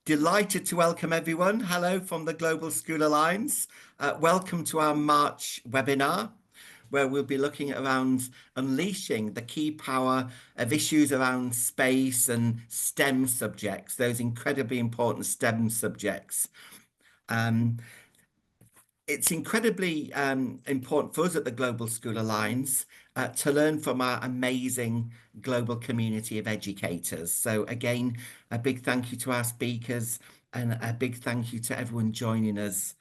Delighted to welcome everyone. Hello from the Global School Alliance. Welcome to our March webinar, where we'll be looking at around unleashing the key power of issues around space and STEM subjects, those incredibly important STEM subjects. It's incredibly important for us at the Global School Alliance to learn from our amazing global community of educators. So again, a big thank you to our speakers and a big thank you to everyone joining us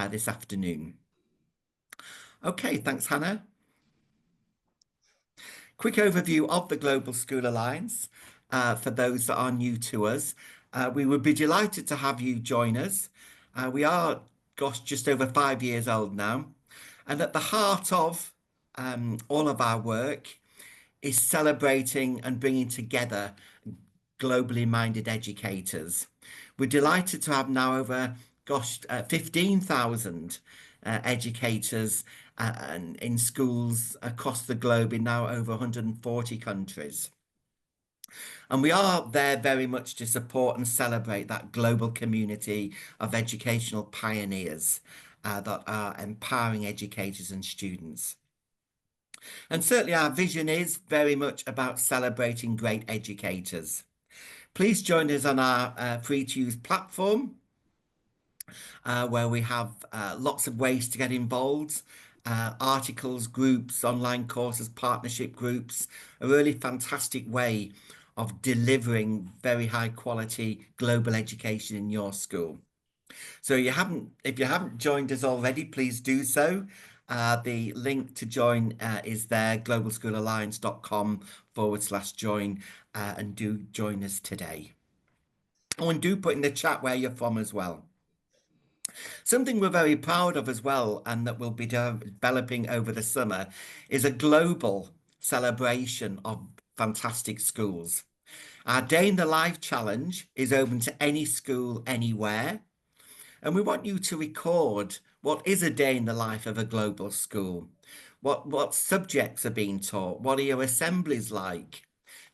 this afternoon. Okay, thanks, Hannah. Quick overview of the Global School Alliance for those that are new to us. We would be delighted to have you join us. We are, gosh, just over 5 years old now. And at the heart of all of our work is celebrating and bringing together globally minded educators. We're delighted to have now over, 15,000 educators in schools across the globe in now over 140 countries. And we are there very much to support and celebrate that global community of educational pioneers that are empowering educators and students. And certainly our vision is very much about celebrating great educators. Please join us on our free-to-use platform, where we have lots of ways to get involved. Articles, groups, online courses, partnership groups, a really fantastic way of delivering very high quality global education in your school. So if you haven't joined us already, please do so. The link to join is there, globalschoolalliance.com/join, and do join us today. Oh, and do put in the chat where you're from as well. Something we're very proud of as well, and that we'll be developing over the summer, is a global celebration of fantastic schools. Our Day in the Life Challenge is open to any school, anywhere. And we want you to record what is a day in the life of a global school. What subjects are being taught? What are your assemblies like?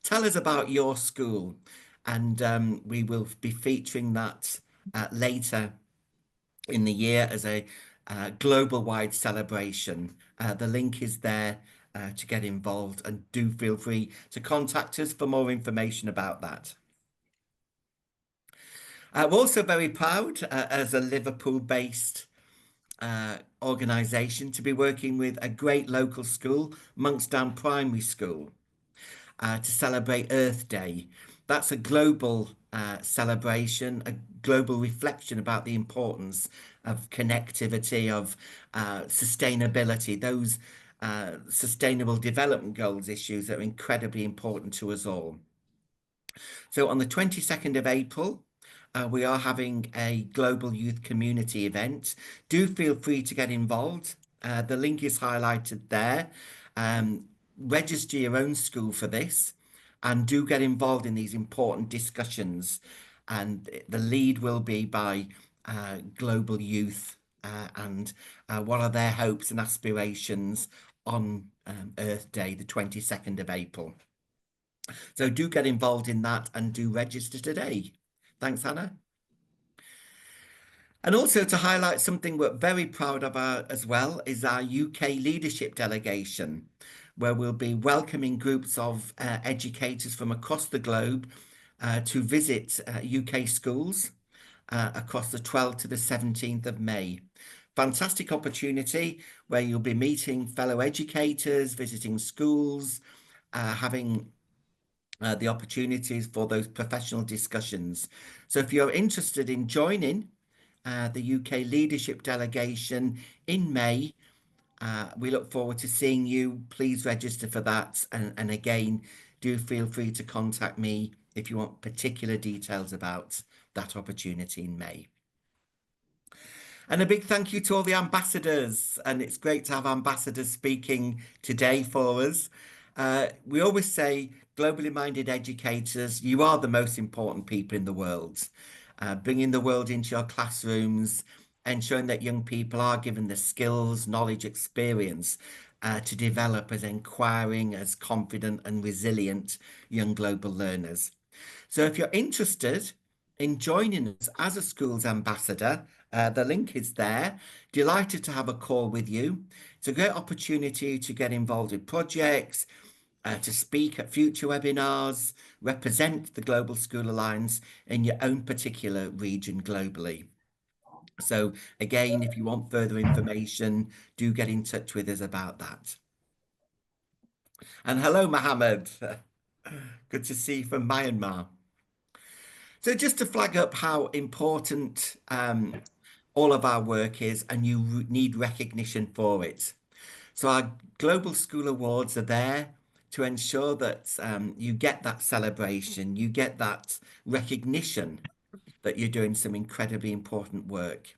Tell us about your school, and we will be featuring that later in the year as a global-wide celebration. The link is there to get involved, and do feel free to contact us for more information about that. We're also very proud as a Liverpool-based organisation to be working with a great local school, Monksdown Primary School, to celebrate Earth Day. That's a global celebration, a global reflection about the importance of connectivity, of sustainability, those sustainable development goals issues that are incredibly important to us all. So on the 22nd of April, we are having a global youth community event. Do feel free to get involved. The link is highlighted there. Register your own school for this and do get involved in these important discussions. And the lead will be by global youth and what are their hopes and aspirations on Earth Day, the 22nd of April. So do get involved in that and do register today. Thanks, Hannah. And also to highlight something we're very proud of as well is our UK leadership delegation, where we'll be welcoming groups of educators from across the globe to visit UK schools across the 12th to the 17th of May. Fantastic opportunity where you'll be meeting fellow educators, visiting schools, having the opportunities for those professional discussions. So if you're interested in joining the UK leadership delegation in May, we look forward to seeing you. Please register for that. And again, do feel free to contact me if you want particular details about that opportunity in May. And a big thank you to all the ambassadors. And it's great to have ambassadors speaking today for us. We always say, globally minded educators, you are the most important people in the world. Bringing the world into your classrooms, ensuring that young people are given the skills, knowledge, experience to develop as inquiring, as confident and resilient young global learners. So if you're interested in joining us as a schools ambassador. The link is there. Delighted to have a call with you. It's a great opportunity to get involved with projects, to speak at future webinars, represent the Global School Alliance in your own particular region globally. So again, if you want further information, do get in touch with us about that. And hello, Mohammed. Good to see you from Myanmar. So just to flag up how important all of our work is, and you need recognition for it. So our Global School Awards are there to ensure that you get that celebration, you get that recognition that you're doing some incredibly important work.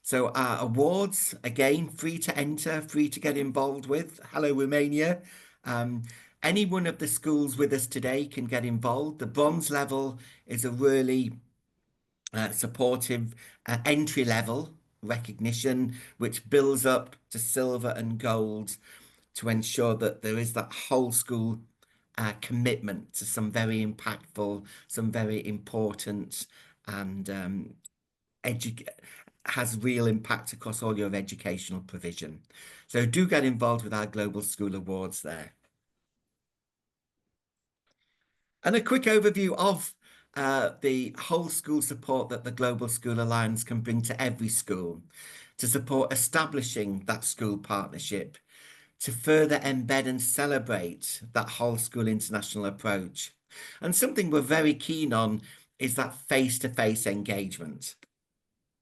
So our awards, again, free to enter, free to get involved with. Hello, Romania. Um, any one of the schools with us today can get involved. The bronze level is a really supportive entry level recognition, which builds up to silver and gold to ensure that there is that whole school commitment to some very impactful, some very important, and has real impact across all your educational provision. So do get involved with our Global School Awards there. And a quick overview of the whole school support that the Global School Alliance can bring to every school to support establishing that school partnership, to further embed and celebrate that whole school international approach. And something we're very keen on is that face-to-face engagement.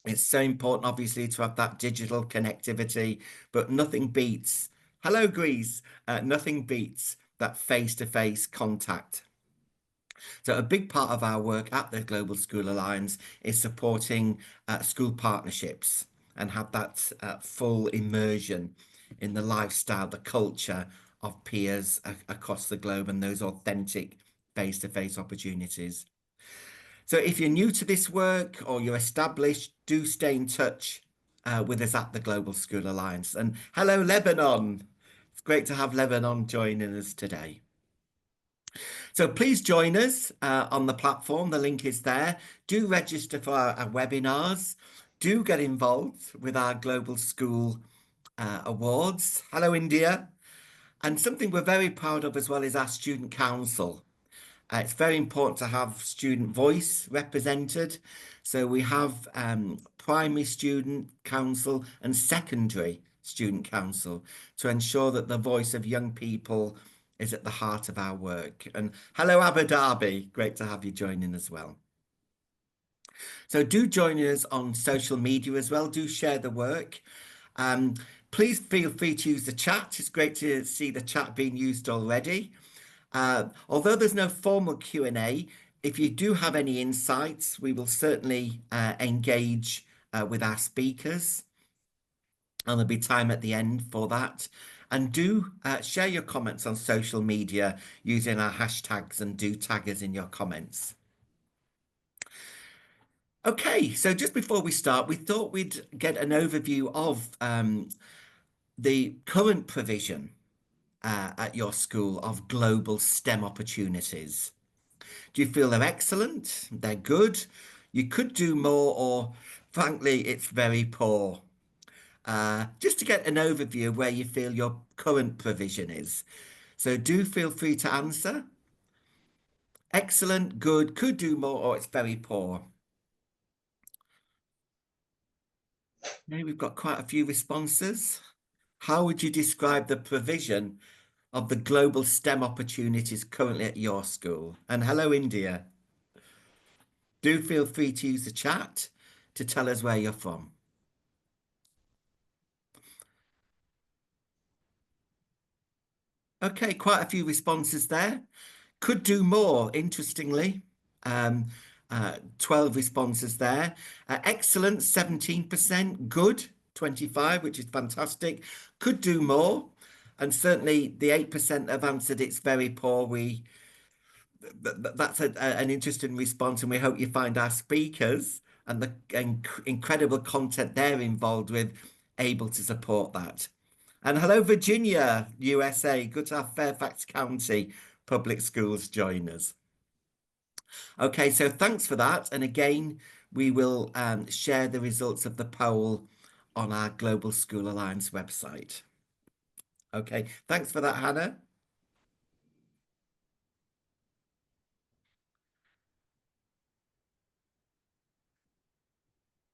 It's so important, obviously, to have that digital connectivity, but nothing beats, hello, Greece, nothing beats that face-to-face contact. So a big part of our work at the Global School Alliance is supporting school partnerships and have that full immersion in the lifestyle, the culture of peers across the globe and those authentic face-to-face opportunities. So if you're new to this work or you're established, do stay in touch with us at the Global School Alliance. And hello, Lebanon. It's great to have Lebanon joining us today. So please join us on the platform. The link is there. Do register for our webinars. Do get involved with our Global School Awards. Hello, India. And something we're very proud of as well is our Student Council. It's very important to have student voice represented. So we have primary student council and secondary student council to ensure that the voice of young people is at the heart of our work. And hello, Abu Dhabi. Great to have you joining as well. So do join us on social media as well. Do share the work. Please feel free to use the chat. It's great to see the chat being used already. Although there's no formal Q&A, if you do have any insights, we will certainly engage with our speakers. And there'll be time at the end for that. And do share your comments on social media using our hashtags, and do tag us in your comments. Okay, so just before we start, we thought we'd get an overview of the current provision at your school of global STEM opportunities. Do you feel they're excellent? They're good? You could do more, or frankly, it's very poor? Just to get an overview of where you feel your current provision is. So do feel free to answer. Excellent, good, could do more, or it's very poor. Okay, we've got quite a few responses. How would you describe the provision of the global STEM opportunities currently at your school? And hello, India. Do feel free to use the chat to tell us where you're from. Okay, quite a few responses there. Could do more, interestingly. 12 responses there. Excellent, 17%. Good, 25, which is fantastic. Could do more. And certainly the 8% have answered it's very poor. That's an interesting response, and we hope you find our speakers and the incredible content they're involved with able to support that. And hello, Virginia, USA. Good to have Fairfax County Public Schools join us. Okay, so thanks for that. And again, we will share the results of the poll on our Global School Alliance website. Okay, thanks for that, Hannah.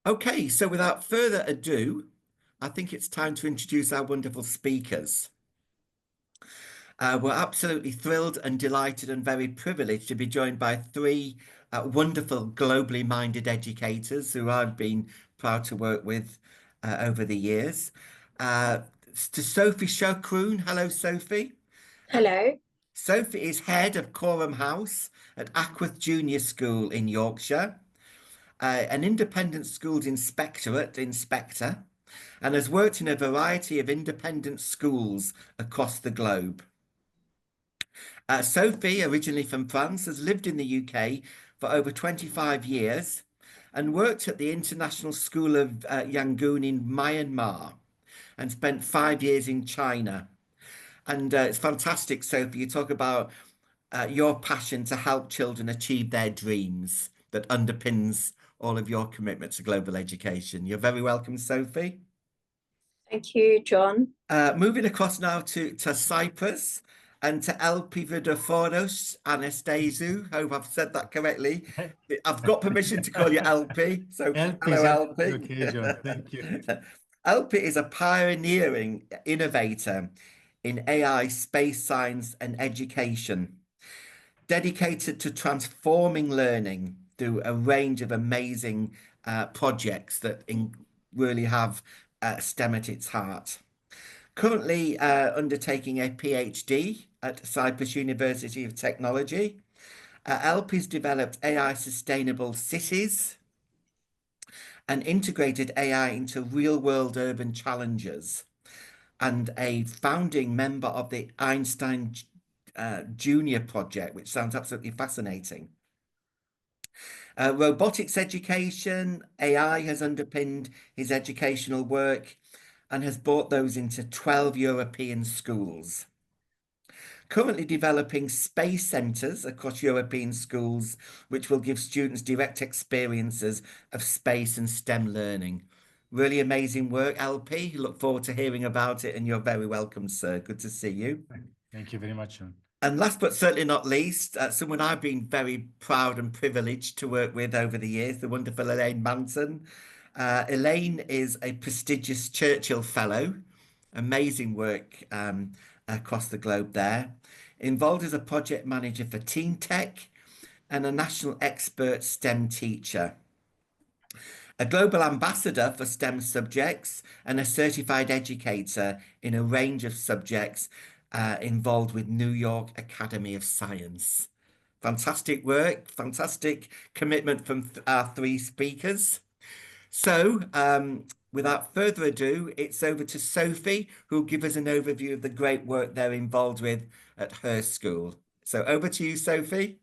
Okay, so without further ado, I think it's time to introduce our wonderful speakers. We're absolutely thrilled and delighted and very privileged to be joined by three wonderful globally minded educators who I've been proud to work with over the years. Uh, to Sophie Shokroon. Hello, Sophie. Hello. Sophie is head of Coram House at Ackworth Junior School in Yorkshire, an independent schools inspector, and has worked in a variety of independent schools across the globe. Sophie, originally from France, has lived in the UK for over 25 years and worked at the International School of Yangon in Myanmar and spent 5 years in China. And it's fantastic, Sophie. You talk about your passion to help children achieve their dreams that underpins all of your commitment to global education. You're very welcome, Sophie. Thank you, John. Moving across now to Cyprus and to Elpi Vidoforos Anastasiou. Hope I've said that correctly. I've got permission to call you Elpi. So hello, Elpi. Okay, John. Thank you. Elpi is a pioneering innovator in AI, space science, and education, dedicated to transforming learning through a range of amazing projects that really have STEM at its heart. Currently undertaking a PhD at Cyprus University of Technology. Elpi's developed AI sustainable cities and integrated AI into real-world urban challenges, and a founding member of the Einstein Junior project, which sounds absolutely fascinating. Robotics education, AI has underpinned his educational work and has brought those into 12 European schools. Currently developing space centres across European schools, which will give students direct experiences of space and STEM learning. Really amazing work, LP. Look forward to hearing about it, and you're very welcome, sir. Good to see you. Thank you very much, John. And last but certainly not least, someone I've been very proud and privileged to work with over the years, the wonderful Elaine Manson. Elaine is a prestigious Churchill Fellow, amazing work across the globe there, involved as a project manager for Teen Tech and a national expert STEM teacher, a global ambassador for STEM subjects and a certified educator in a range of subjects involved with New York Academy of Science. Fantastic work, fantastic commitment from our three speakers. So, without further ado, it's over to Sophie, who'll give us an overview of the great work they're involved with at her school. So over to you, Sophie.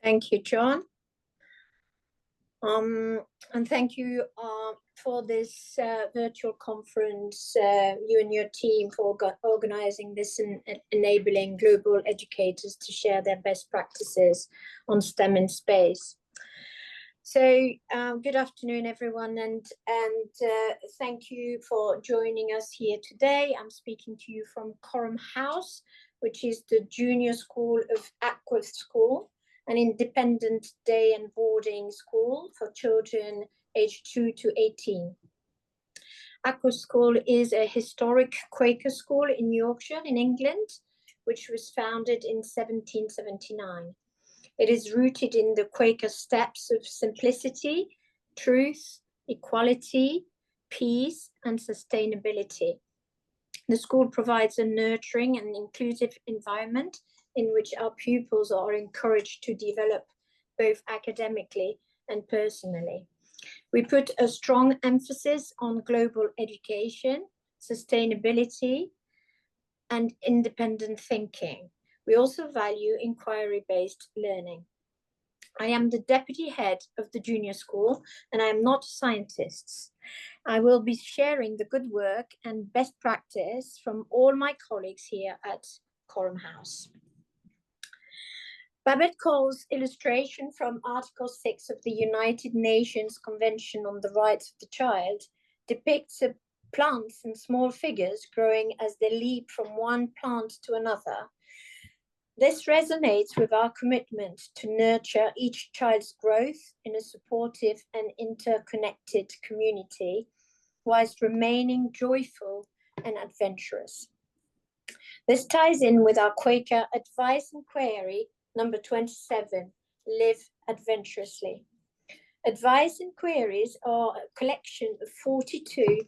Thank you, John. And thank you for this virtual conference, you and your team for organizing this and enabling global educators to share their best practices on STEM in space. So good afternoon, everyone, and thank you for joining us here today. I'm speaking to you from Coram House, which is the junior school of Ackworth School, an independent day and boarding school for children aged 2 to 18. Ackworth School is a historic Quaker school in Yorkshire, in England, which was founded in 1779. It is rooted in the Quaker steps of simplicity, truth, equality, peace, and sustainability. The school provides a nurturing and inclusive environment in which our pupils are encouraged to develop both academically and personally. We put a strong emphasis on global education, sustainability, and independent thinking. We also value inquiry-based learning. I am the deputy head of the junior school, and I am not a scientist. I will be sharing the good work and best practice from all my colleagues here at Coram House. Babette Cole's illustration from Article 6 of the United Nations Convention on the Rights of the Child depicts plants and small figures growing as they leap from one plant to another. This resonates with our commitment to nurture each child's growth in a supportive and interconnected community, whilst remaining joyful and adventurous. This ties in with our Quaker advice and query number 27, Live Adventurously. Advice and queries are a collection of 42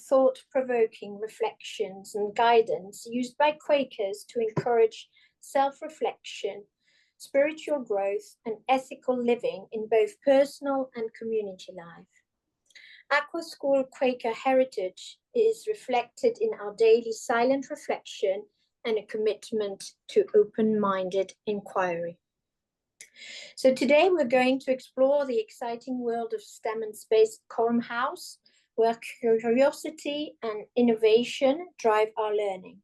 thought-provoking reflections and guidance used by Quakers to encourage self-reflection, spiritual growth, and ethical living in both personal and community life. Aqua School Quaker heritage is reflected in our daily silent reflection and a commitment to open-minded inquiry. So today we're going to explore the exciting world of STEM and space at Coram House, where curiosity and innovation drive our learning.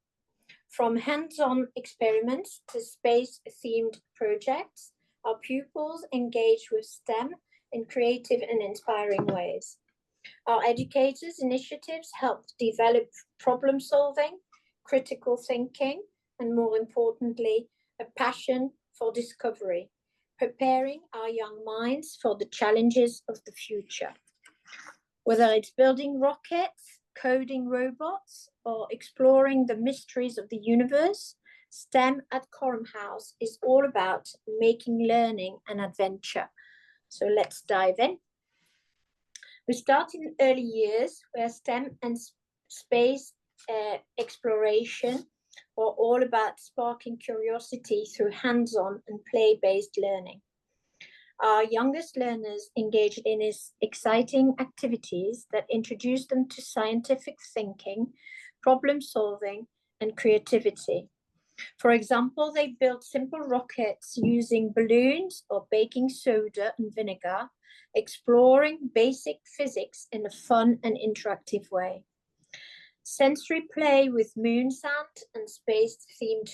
From hands-on experiments to space-themed projects, our pupils engage with STEM in creative and inspiring ways. Our educators' initiatives help develop problem solving, critical thinking, and more importantly, a passion for discovery, preparing our young minds for the challenges of the future. Whether it's building rockets, coding robots, or exploring the mysteries of the universe, STEM at Coram House is all about making learning an adventure. So let's dive in. We start in early years, where STEM and space exploration are all about sparking curiosity through hands-on and play-based learning. Our youngest learners engage in exciting activities that introduce them to scientific thinking, problem solving, and creativity. For example, they build simple rockets using balloons or baking soda and vinegar, exploring basic physics in a fun and interactive way. Sensory play with moon sand and space-themed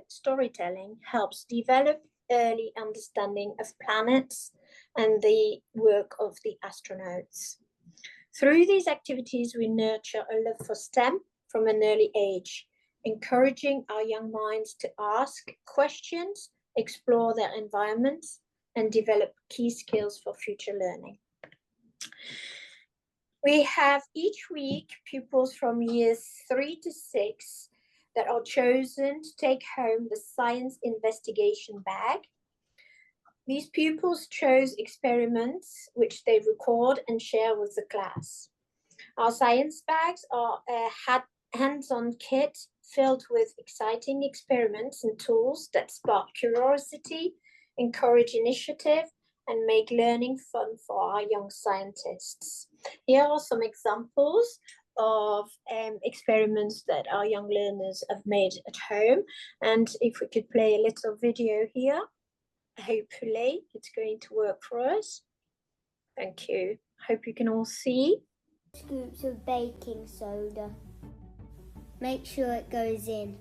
storytelling helps develop early understanding of planets and the work of the astronauts. Through these activities, we nurture a love for STEM from an early age, encouraging our young minds to ask questions, explore their environments, and develop key skills for future learning. We have each week pupils from years 3 to 6 that are chosen to take home the science investigation bag. These pupils chose experiments which they record and share with the class. Our science bags are a hands-on kit filled with exciting experiments and tools that spark curiosity, encourage initiative, and make learning fun for our young scientists. Here are some examples of experiments that our young learners have made at home. And if we could play a little video here, hopefully it's going to work for us. Thank you. Hope you can all see. Scoops of baking soda. Make sure it goes in.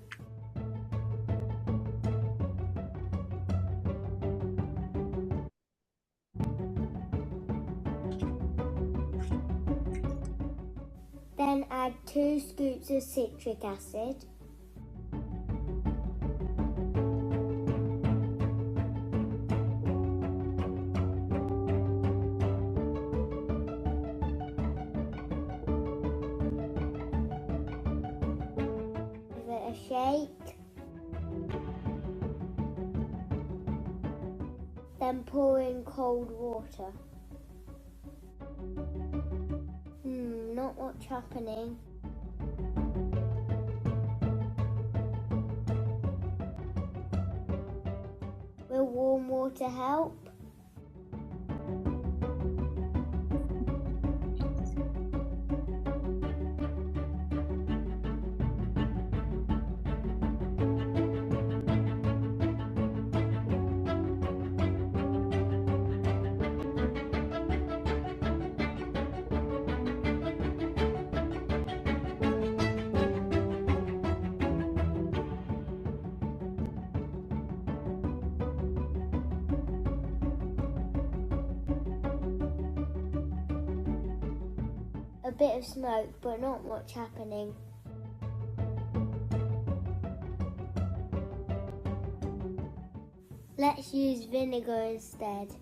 Then add 2 scoops of citric acid. Give it a shake. Then pour in cold water. Not much happening. Will warm water help? A bit of smoke, but not much happening. Let's use vinegar instead.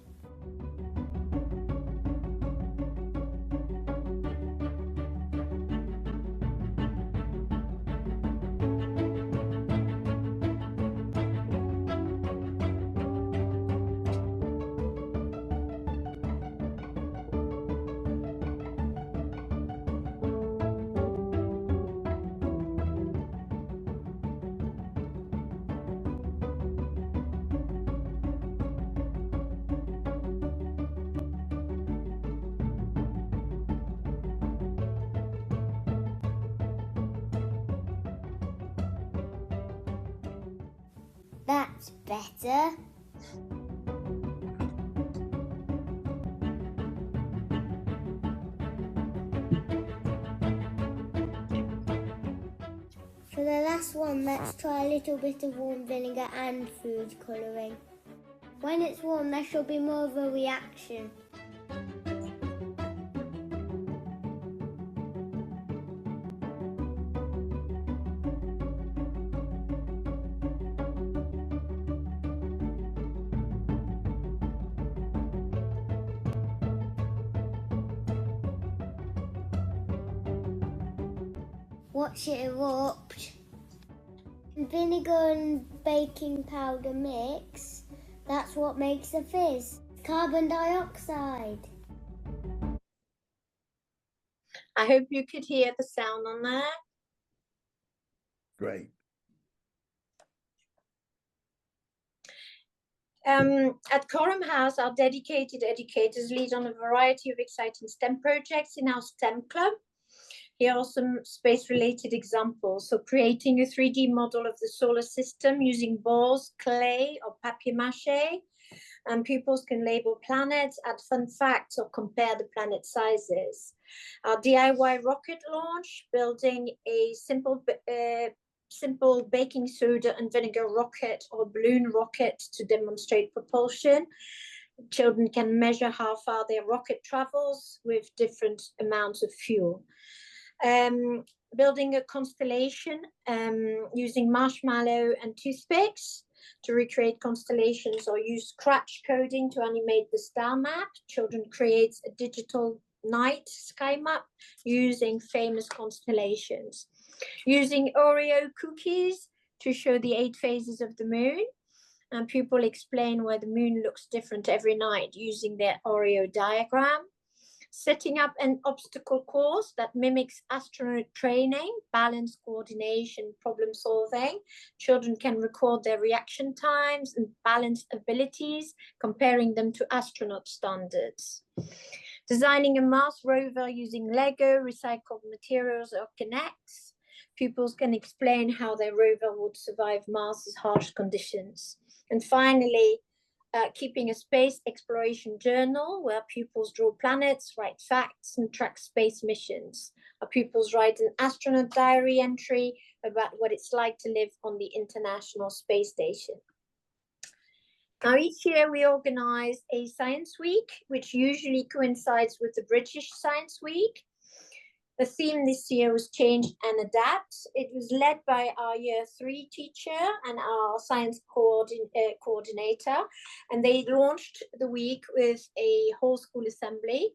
That's better. For the last one, let's try a little bit of warm vinegar and food colouring. When it's warm, there should be more of a reaction. Watch it erupt. Vinegar and baking powder mix, that's what makes the fizz. Carbon dioxide. I hope you could hear the sound on there. Great. At Coram House, our dedicated educators lead on a variety of exciting STEM projects in our STEM club. Here are some space-related examples. So creating a 3D model of the solar system using balls, clay, or papier-mâché. And pupils can label planets, add fun facts, or compare the planet sizes. Our DIY rocket launch, building a simple baking soda and vinegar rocket or balloon rocket to demonstrate propulsion. Children can measure how far their rocket travels with different amounts of fuel. Building a constellation using marshmallow and toothpicks to recreate constellations, or use scratch coding to animate the star map. Children create a digital night sky map using famous constellations. Using Oreo cookies to show the 8 phases of the moon. And pupils explain why the moon looks different every night using their Oreo diagram. Setting up an obstacle course that mimics astronaut training, balance, coordination, problem solving. Children can record their reaction times and balance abilities, comparing them to astronaut standards. Designing a Mars rover using Lego, recycled materials, or Kinects. Pupils can explain how their rover would survive Mars's harsh conditions. And finally, keeping a space exploration journal where pupils draw planets, write facts, and track space missions. Our pupils write an astronaut diary entry about what it's like to live on the International Space Station. Now, each year we organize a Science Week, which usually coincides with the British Science Week. The theme this year was Change and Adapt. It was led by our Year 3 teacher and our science coordinator, and they launched the week with a whole school assembly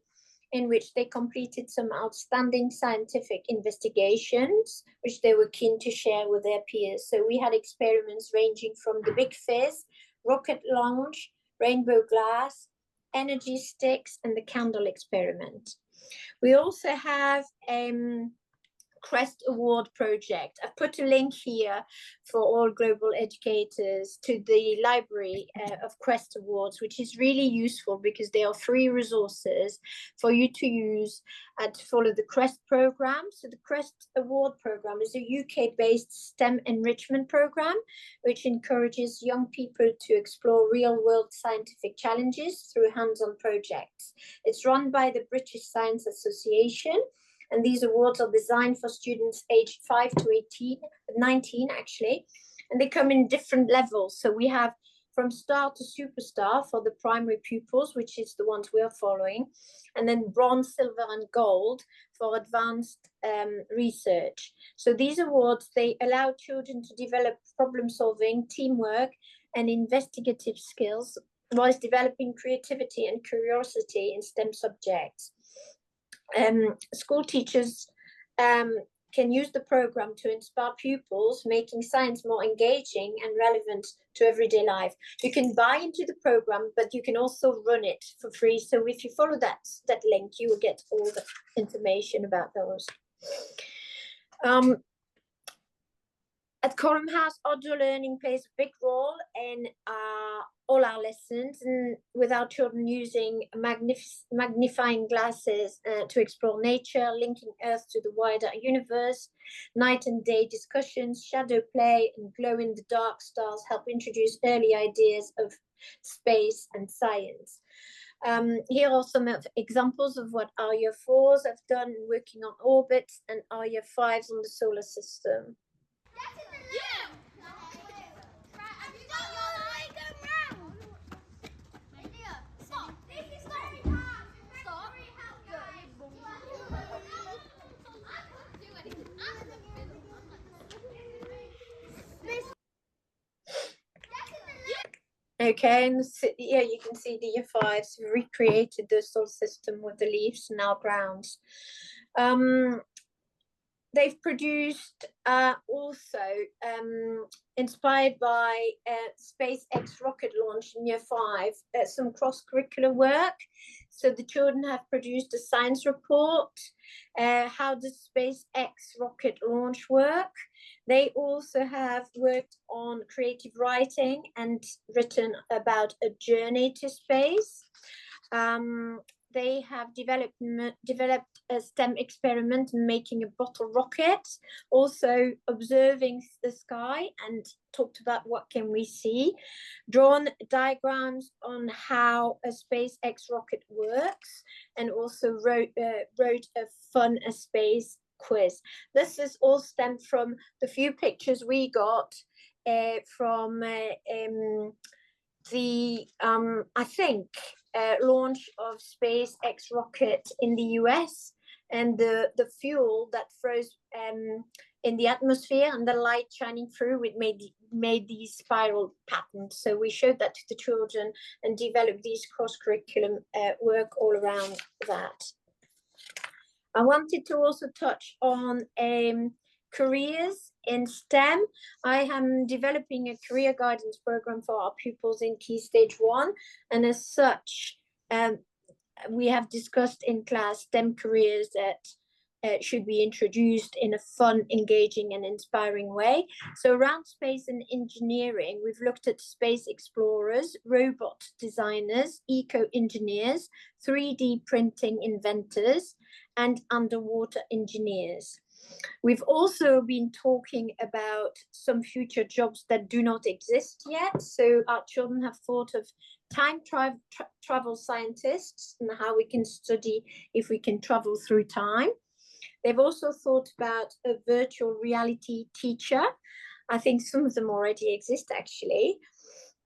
in which they completed some outstanding scientific investigations, which they were keen to share with their peers. So we had experiments ranging from the Big Fizz, rocket launch, rainbow glass, energy sticks, and the candle experiment. We also have Crest Award project. I've put a link here for all global educators to the library of Crest Awards, which is really useful because they are free resources for you to use to follow the Crest program. So the Crest Award program is a UK-based STEM enrichment program, which encourages young people to explore real-world scientific challenges through hands-on projects. It's run by the British Science Association, and these awards are designed for students aged 5 to 19 actually, and they come in different levels. So we have from star to superstar for the primary pupils, which is the ones we are following, and then bronze, silver, and gold for advanced research. So these awards, they allow children to develop problem solving, teamwork, and investigative skills, whilst developing creativity and curiosity in STEM subjects. School teachers can use the program to inspire pupils, making science more engaging and relevant to everyday life. You can buy into the program, but you can also run it for free. So if you follow that link, you will get all the information about those. At Coram House, outdoor learning plays a big role in all our lessons, and with our children using magnifying glasses to explore nature, linking Earth to the wider universe. Night and day discussions, shadow play, and glow-in-the-dark stars help introduce early ideas of space and science. Here are some examples of what our Year 4s have done working on orbits, and our Year 5s on the solar system. Okay, and yeah, you can see the Year 5s recreated the solar system with the leaves and our grounds. They've produced also, inspired by SpaceX rocket launch in Year 5, some cross-curricular work. So the children have produced a science report. How does SpaceX rocket launch work? They also have worked on creative writing and written about a journey to space. They have developed a STEM experiment in making a bottle rocket, also observing the sky and talked about what can we see, drawn diagrams on how a SpaceX rocket works, and also wrote a fun space quiz. This is all stemmed from the few pictures we got from the I think launch of SpaceX rocket in the US, and the fuel that froze in the atmosphere and the light shining through it made these spiral patterns. So we showed that to the children and developed these cross-curriculum work all around that. I wanted to also touch on careers in STEM. I am developing a career guidance program for our pupils in Key Stage 1, and as such, we have discussed in class STEM careers that should be introduced in a fun, engaging, and inspiring way. So around space and engineering, we've looked at space explorers, robot designers, eco-engineers, 3D printing inventors, and underwater engineers. We've also been talking about some future jobs that do not exist yet. So our children have thought of time travel scientists and how we can study if we can travel through time. They've also thought about a virtual reality teacher. I think some of them already exist, actually.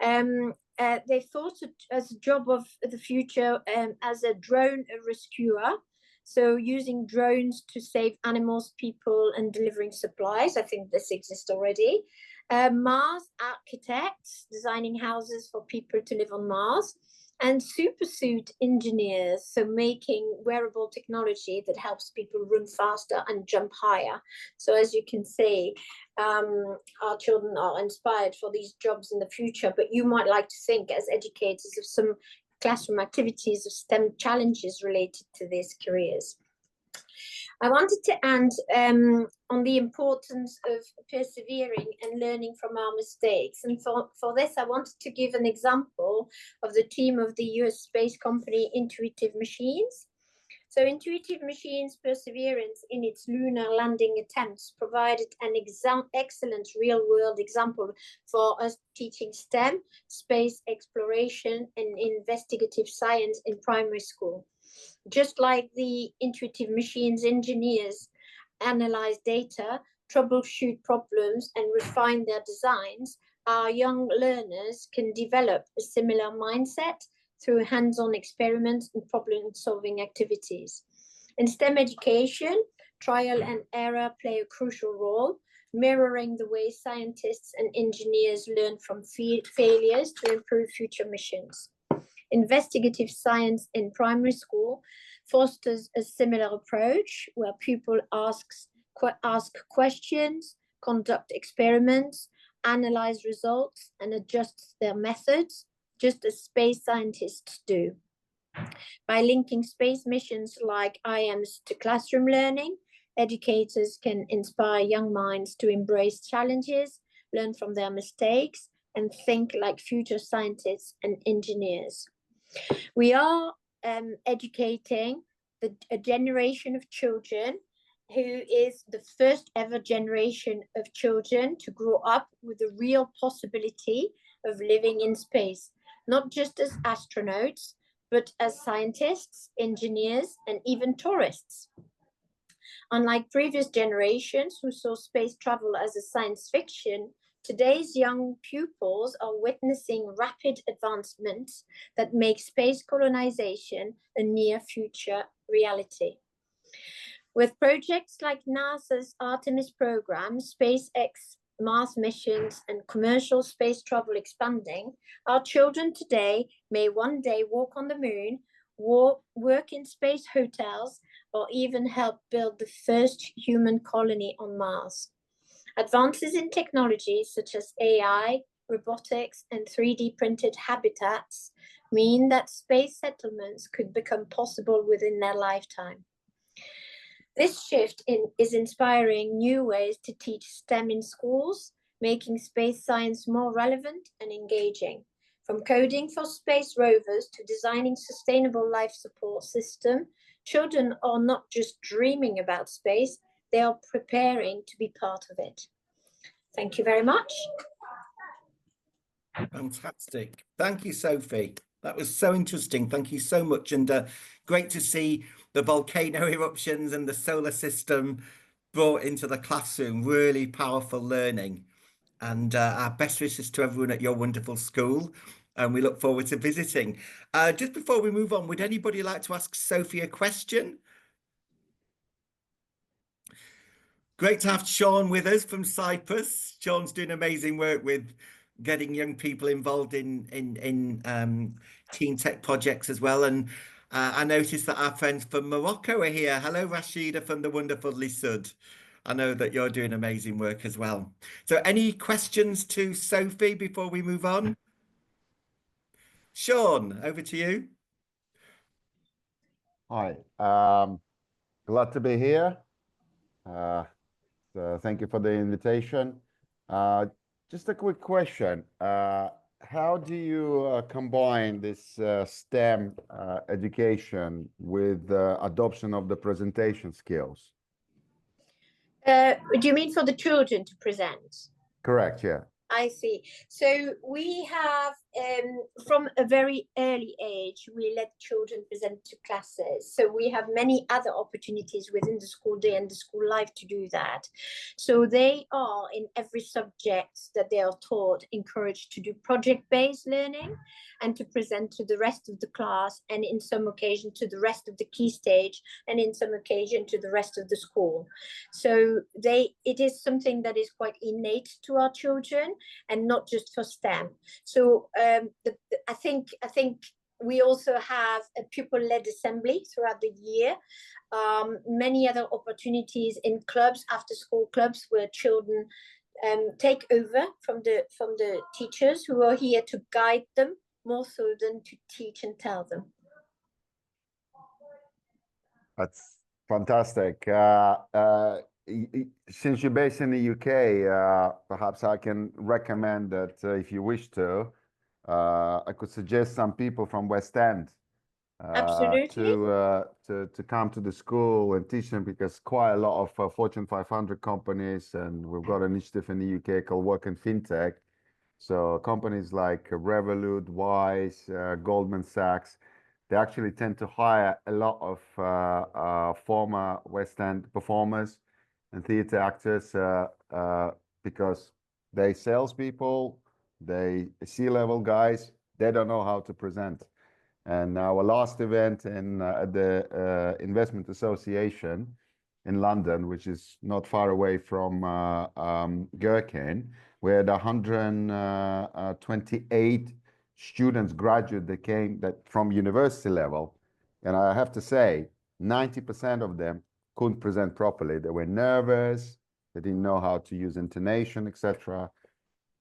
They thought as a job of the future as a drone rescuer. So using drones to save animals, people, and delivering supplies. I think this exists already. Mars architects, designing houses for people to live on Mars. And supersuit engineers, so making wearable technology that helps people run faster and jump higher. So as you can see, our children are inspired for these jobs in the future, but you might like to think as educators of some classroom activities of STEM challenges related to these careers. I wanted to end on the importance of persevering and learning from our mistakes. And for this, I wanted to give an example of the team of the US space company Intuitive Machines. So Intuitive Machines' perseverance in its lunar landing attempts provided an excellent real-world example for us teaching STEM, space exploration, and investigative science in primary school. Just like the Intuitive Machines engineers analyze data, troubleshoot problems, and refine their designs, our young learners can develop a similar mindset through hands-on experiments and problem-solving activities. In STEM education, trial and error play a crucial role, mirroring the way scientists and engineers learn from failures to improve future missions. Investigative science in primary school fosters a similar approach where pupils ask questions, conduct experiments, analyze results, and adjust their methods, just as space scientists do. By linking space missions like IMs to classroom learning, educators can inspire young minds to embrace challenges, learn from their mistakes, and think like future scientists and engineers. We are educating a generation of children who is the first ever generation of children to grow up with the real possibility of living in space, not just as astronauts, but as scientists, engineers, and even tourists. Unlike previous generations who saw space travel as a science fiction, today's young pupils are witnessing rapid advancements that make space colonization a near future reality. With projects like NASA's Artemis program, SpaceX Mars missions, and commercial space travel expanding, our children today may one day walk on the moon, work in space hotels, or even help build the first human colony on Mars. Advances in technology such as AI, robotics, and 3D printed habitats mean that space settlements could become possible within their lifetime. This shift is inspiring new ways to teach STEM in schools, making space science more relevant and engaging. From coding for space rovers to designing sustainable life support system, children are not just dreaming about space, they are preparing to be part of it. Thank you very much. Fantastic. Thank you, Sophie. That was so interesting. Thank you so much. And great to see the volcano eruptions and the solar system brought into the classroom. Really powerful learning. And our best wishes to everyone at your wonderful school. And we look forward to visiting. Just before we move on, would anybody like to ask Sophie a question? Great to have Sean with us from Cyprus. Sean's doing amazing work with getting young people involved in teen tech projects as well. And I noticed that our friends from Morocco are here. Hello, Rashida from the wonderful Lisud. I know that you're doing amazing work as well. So any questions to Sophie before we move on? Sean, over to you. Hi, glad to be here. So thank you for the invitation. Just a quick question. How do you combine this STEM education with adoption of the presentation skills? Do you mean for the children to present? Correct, yeah. I see. So we have, from a very early age, we let children present to classes. So we have many other opportunities within the school day and the school life to do that. So they are, in every subject that they are taught, encouraged to do project-based learning and to present to the rest of the class, and in some occasion to the rest of the key stage, and in some occasion to the rest of the school. So it is something that is quite innate to our children, and not just for STEM. So I think we also have a pupil-led assembly throughout the year. Many other opportunities in clubs, after-school clubs, where children take over from the teachers who are here to guide them more so than to teach and tell them. That's fantastic. Since you're based in the UK, perhaps I can recommend that if you wish to, I could suggest some people from West End Absolutely. to come to the school and teach them, because quite a lot of Fortune 500 companies, and we've got an initiative in the UK called Work in FinTech. So companies like Revolut, Wise, Goldman Sachs, they actually tend to hire a lot of former West End performers and theatre actors because they're salespeople, They C-level guys, they don't know how to present. And our last event in at the Investment Association in London, which is not far away from Gherkin, we had 128 students, graduate that came from university level. And I have to say, 90% of them couldn't present properly. They were nervous, they didn't know how to use intonation, etc.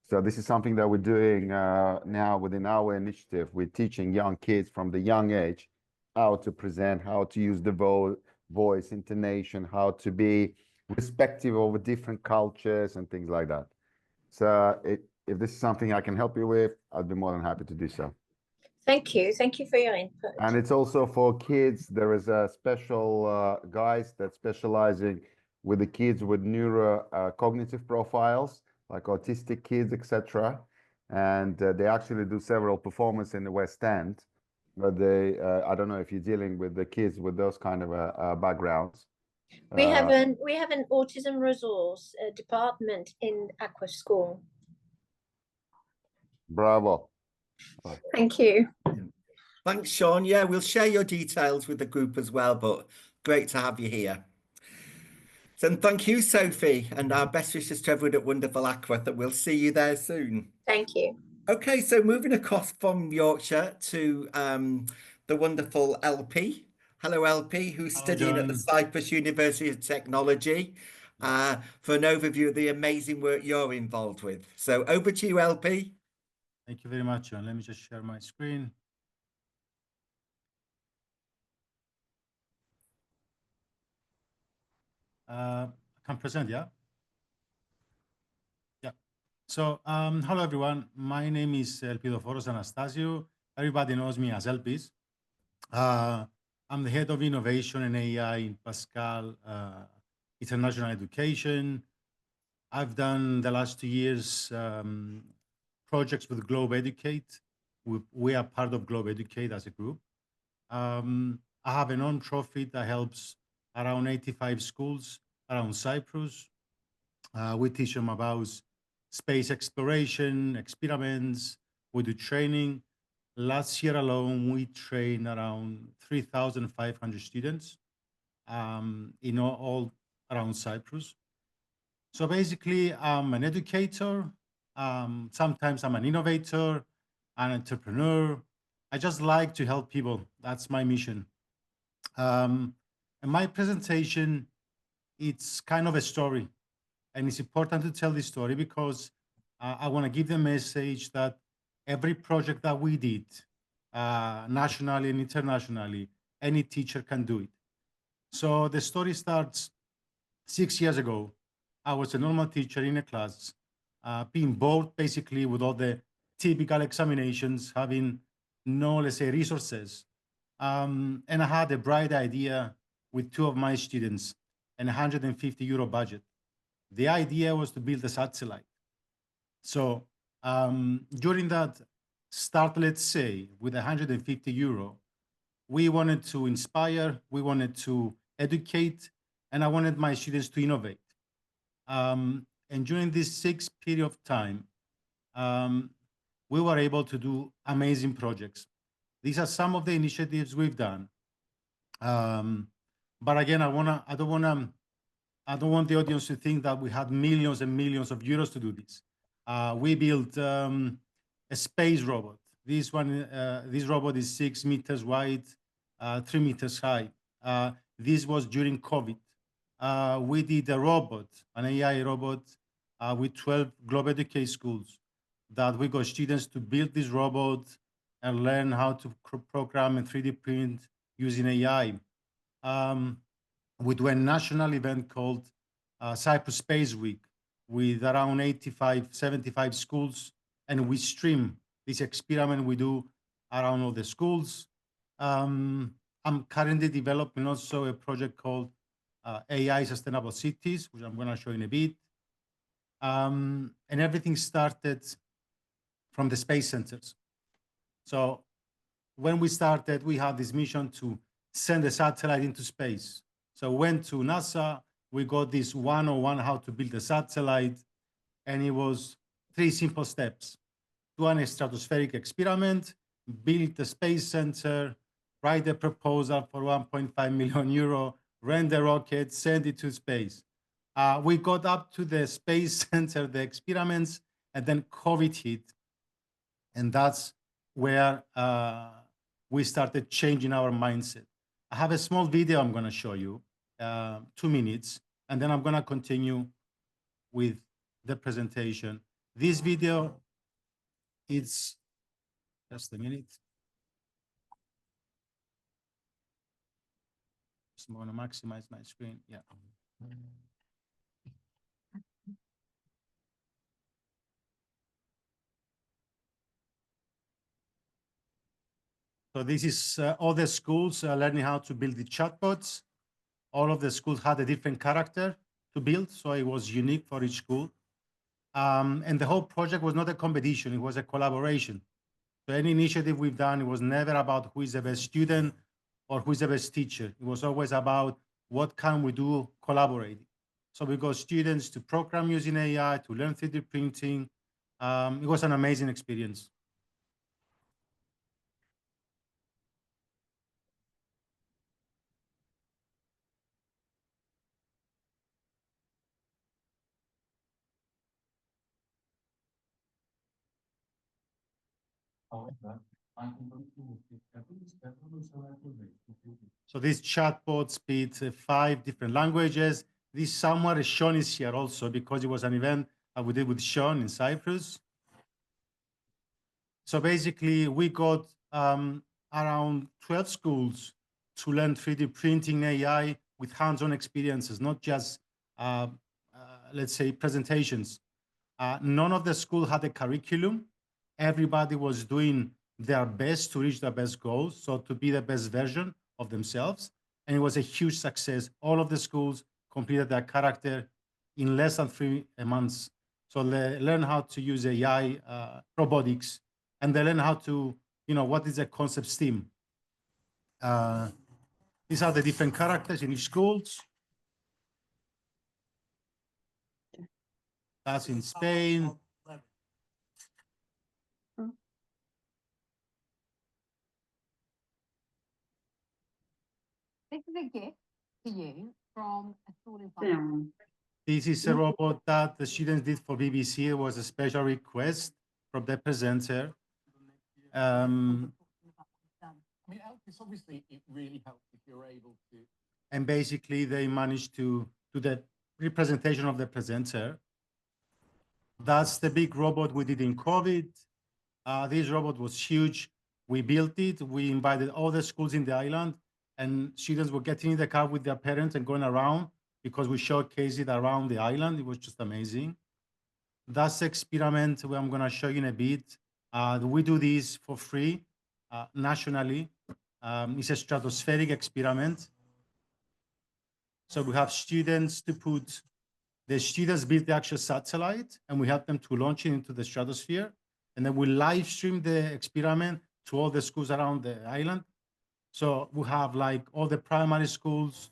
So this is something that we're doing now within our initiative. We're teaching young kids from the young age how to present, how to use the voice, intonation, how to be respectful over different cultures and things like that. So if this is something I can help you with, I'd be more than happy to do so. Thank you. Thank you for your input. And it's also for kids. There is a special guys that specializing with the kids with neuro cognitive profiles, like autistic kids, etc. And they actually do several performances in the West End. But they, I don't know if you're dealing with the kids with those kind of backgrounds. We have an autism resource department in Aqua School. Bravo. Thank you. Thanks, Sean. Yeah, we'll share your details with the group as well, but great to have you here. So and thank you, Sophie, and our best wishes to everyone at Wonderful Aqua that we'll see you there soon. Thank you. Okay, so moving across from Yorkshire to the wonderful LP. Hello, LP, who's Hello, studying at the John. Cyprus University of Technology for an overview of the amazing work you're involved with. So over to you, LP. Thank you very much, John. Let me just share my screen. I can present, yeah? Yeah. So, hello, everyone. My name is Elpidoforos Anastasiou. Everybody knows me as Elpis. I'm the head of innovation and AI in Pascal International Education. I've done the last 2 years projects with Globe Educate. We are part of Globe Educate as a group. I have a non-profit that helps around 85 schools around Cyprus. We teach them about space exploration, experiments, we do training. Last year alone, we trained around 3,500 students in all around Cyprus. So basically, I'm an educator. Sometimes I'm an innovator, an entrepreneur. I just like to help people. That's my mission. And my presentation, it's kind of a story. And it's important to tell this story because I want to give the message that every project that we did, nationally and internationally, any teacher can do it. So the story starts 6 years ago. I was a normal teacher in a class, being bored basically with all the typical examinations, having no, let's say, resources. And I had a bright idea with 2 of my students and €150 budget. The idea was to build a satellite. So during that start, let's say, with €150, we wanted to inspire, we wanted to educate, and I wanted my students to innovate. And during this 6 period of time, we were able to do amazing projects. These are some of the initiatives we've done. But again, I don't want the audience to think that we had millions and millions of euros to do this. We built a space robot. This robot is 6 meters wide, 3 meters high. This was during COVID. We did a robot, an AI robot, with 12 global education schools that we got students to build this robot and learn how to program and 3D print using AI. We do a national event called Cyprus Space Week with around 85, 75 schools, and we stream this experiment we do around all the schools. I'm currently developing also a project called AI Sustainable Cities, which I'm going to show in a bit. And everything started from the space centers. So when we started, we had this mission to send a satellite into space. So went to NASA, we got this 101 how to build a satellite, and it was 3 simple steps. do a stratospheric experiment, build the space center, write a proposal for 1.5 million euro, rent the rocket, send it to space. We got up to the space center, the experiments, and then COVID hit. And that's where we started changing our mindset. I have a small video I'm going to show you, 2 minutes, and then I'm going to continue with the presentation. This video, it's just a minute. Just I'm going to maximize my screen. Yeah. So this is all the schools learning how to build the chatbots. All of the schools had a different character to build, so it was unique for each school. And the whole project was not a competition, it was a collaboration. So any initiative we've done, it was never about who is the best student or who is the best teacher. It was always about what can we do collaborating. So we got students to program using AI, to learn 3D printing. It was an amazing experience. So this chatbot speaks 5 different languages. This somewhere Sean is here also because it was an event we did with Sean in Cyprus. So basically we got around 12 schools to learn 3D printing AI with hands-on experiences, not just, let's say, presentations. None of the school had a curriculum. Everybody was doing their best to reach their best goals, so to be the best version of themselves. And it was a huge success. All of the schools completed their character in less than 3 months. So they learn how to use AI, robotics, and they learn how to, what is a concept STEAM. These are the different characters in each schools. That's in Spain. This is a gift to you from a school in This is a robot that the students did for BBC. It was a special request from the presenter. I mean, Elvis, obviously, it really helps if you're able to. And basically, they managed to do the representation of the presenter. That's the big robot we did in COVID. This robot was huge. We built it. We invited all the schools in the island, and students were getting in the car with their parents and going around because we showcased it around the island. It was just amazing. That's the experiment where I'm going to show you in a bit. We do this for free nationally. It's a stratospheric experiment. So we have students to put, the students build the actual satellite and we help them to launch it into the stratosphere. And then we live stream the experiment to all the schools around the island. So we have like all the primary schools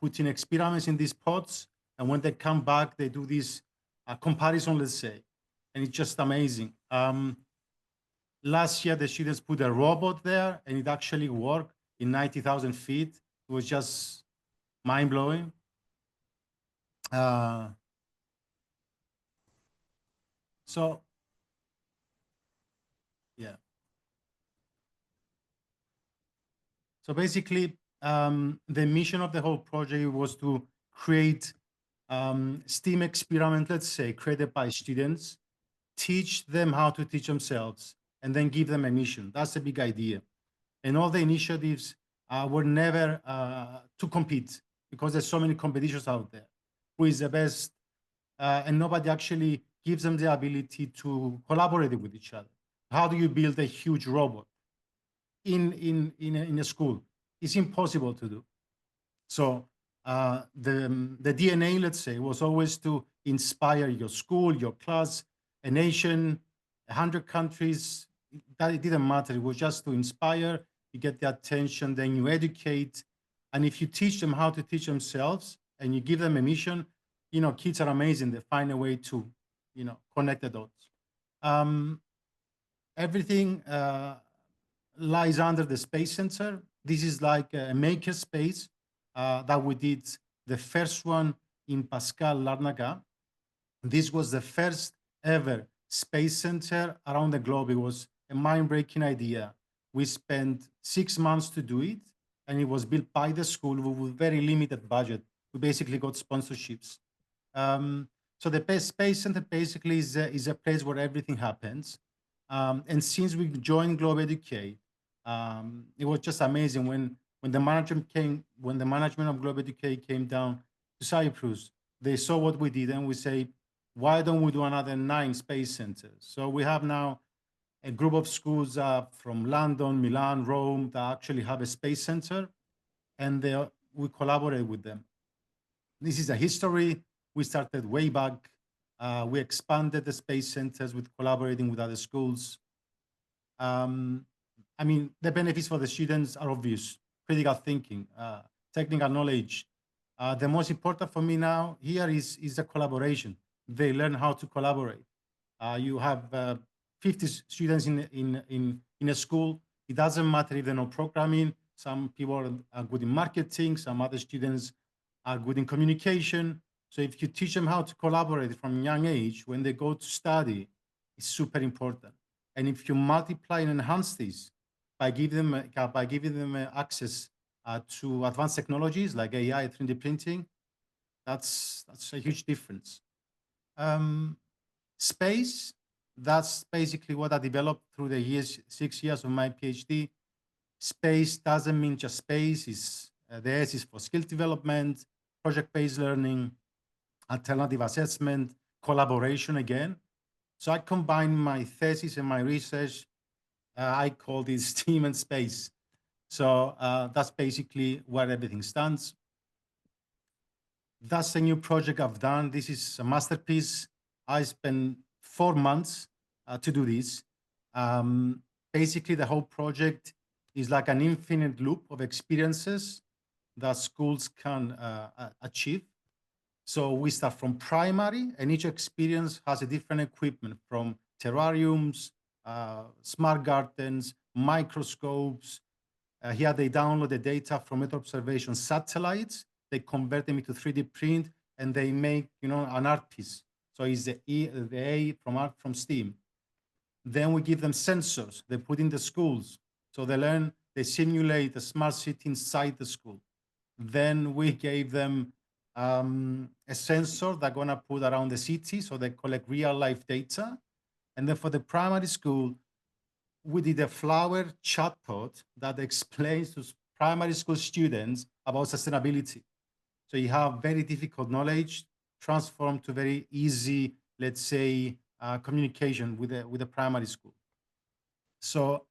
putting experiments in these pods. And when they come back, they do this comparison, let's say. And it's just amazing. Last year, the students put a robot there and it actually worked in 90,000 feet. It was just mind-blowing. So, yeah. So basically, the mission of the whole project was to create STEAM experiment, let's say, created by students, teach them how to teach themselves, and then give them a mission. That's the big idea. And all the initiatives were never to compete because there's so many competitions out there. Who is the best? And nobody actually gives them the to collaborate with each other. How do you build a huge robot in a school? It's impossible to do. So the DNA, let's say, was always to inspire your school, your class, a nation, 100 countries. That it didn't matter. It was just to inspire. You get the attention, then you educate. And if you teach them how to teach themselves and you give them a mission, kids are amazing. They find a way to, connect the dots. everything lies under the Space Center. This is like a maker space that we did the first one in Pascal, Larnaca. This was the first ever space center around the globe. It was a mind-breaking idea. We spent 6 months to do it, and it was built by the school with very limited budget. We basically got sponsorships. So the Space Center basically is a place where everything happens. And since we joined Globe Educate, it was just amazing when the management of Globe Educate came down to Cyprus. They saw what we did, and we say, why don't we do another 9 space centers? So we have now a group of schools from London, Milan, Rome that actually have a space center, and we collaborate with them. This is a history. We started way back. We expanded the space centers with collaborating with other schools. I mean, the benefits for the students are obvious. Critical thinking, technical knowledge. The most important for me now here is the collaboration. They learn how to collaborate. You have 50 students in a school. It doesn't matter if they know programming. Some people are good in marketing. Some other students are good in communication. So if you teach them how to collaborate from a young age, when they go to study, it's super important. And if you multiply and enhance this by giving them access to advanced technologies like AI, 3D printing, that's a huge difference. Space, that's basically what I developed through the 6 years of my PhD. Space doesn't mean just space. The S is for skill development, project-based learning, alternative assessment, collaboration again. So I combine my thesis and my research. I call this team and space. So that's basically where everything stands. That's a new project I've done. This is a masterpiece. I spent 4 months to do this. Basically, the whole project is like an infinite loop of experiences that schools can achieve. So we start from primary, and each experience has a different equipment, from terrariums, smart gardens, microscopes. Here they download the data from Earth observation satellites. They convert them into 3D print, and they make an art piece. So it's the A from art from STEAM. Then we give them sensors. They put in the schools, so they simulate a smart city inside the school. Then we gave them a sensor they're gonna put around the city, so they collect real life data. And then for the primary school, we did a flower chatbot that explains to primary school students about sustainability. So you have very difficult knowledge transformed to very easy, let's say, communication with the primary school. So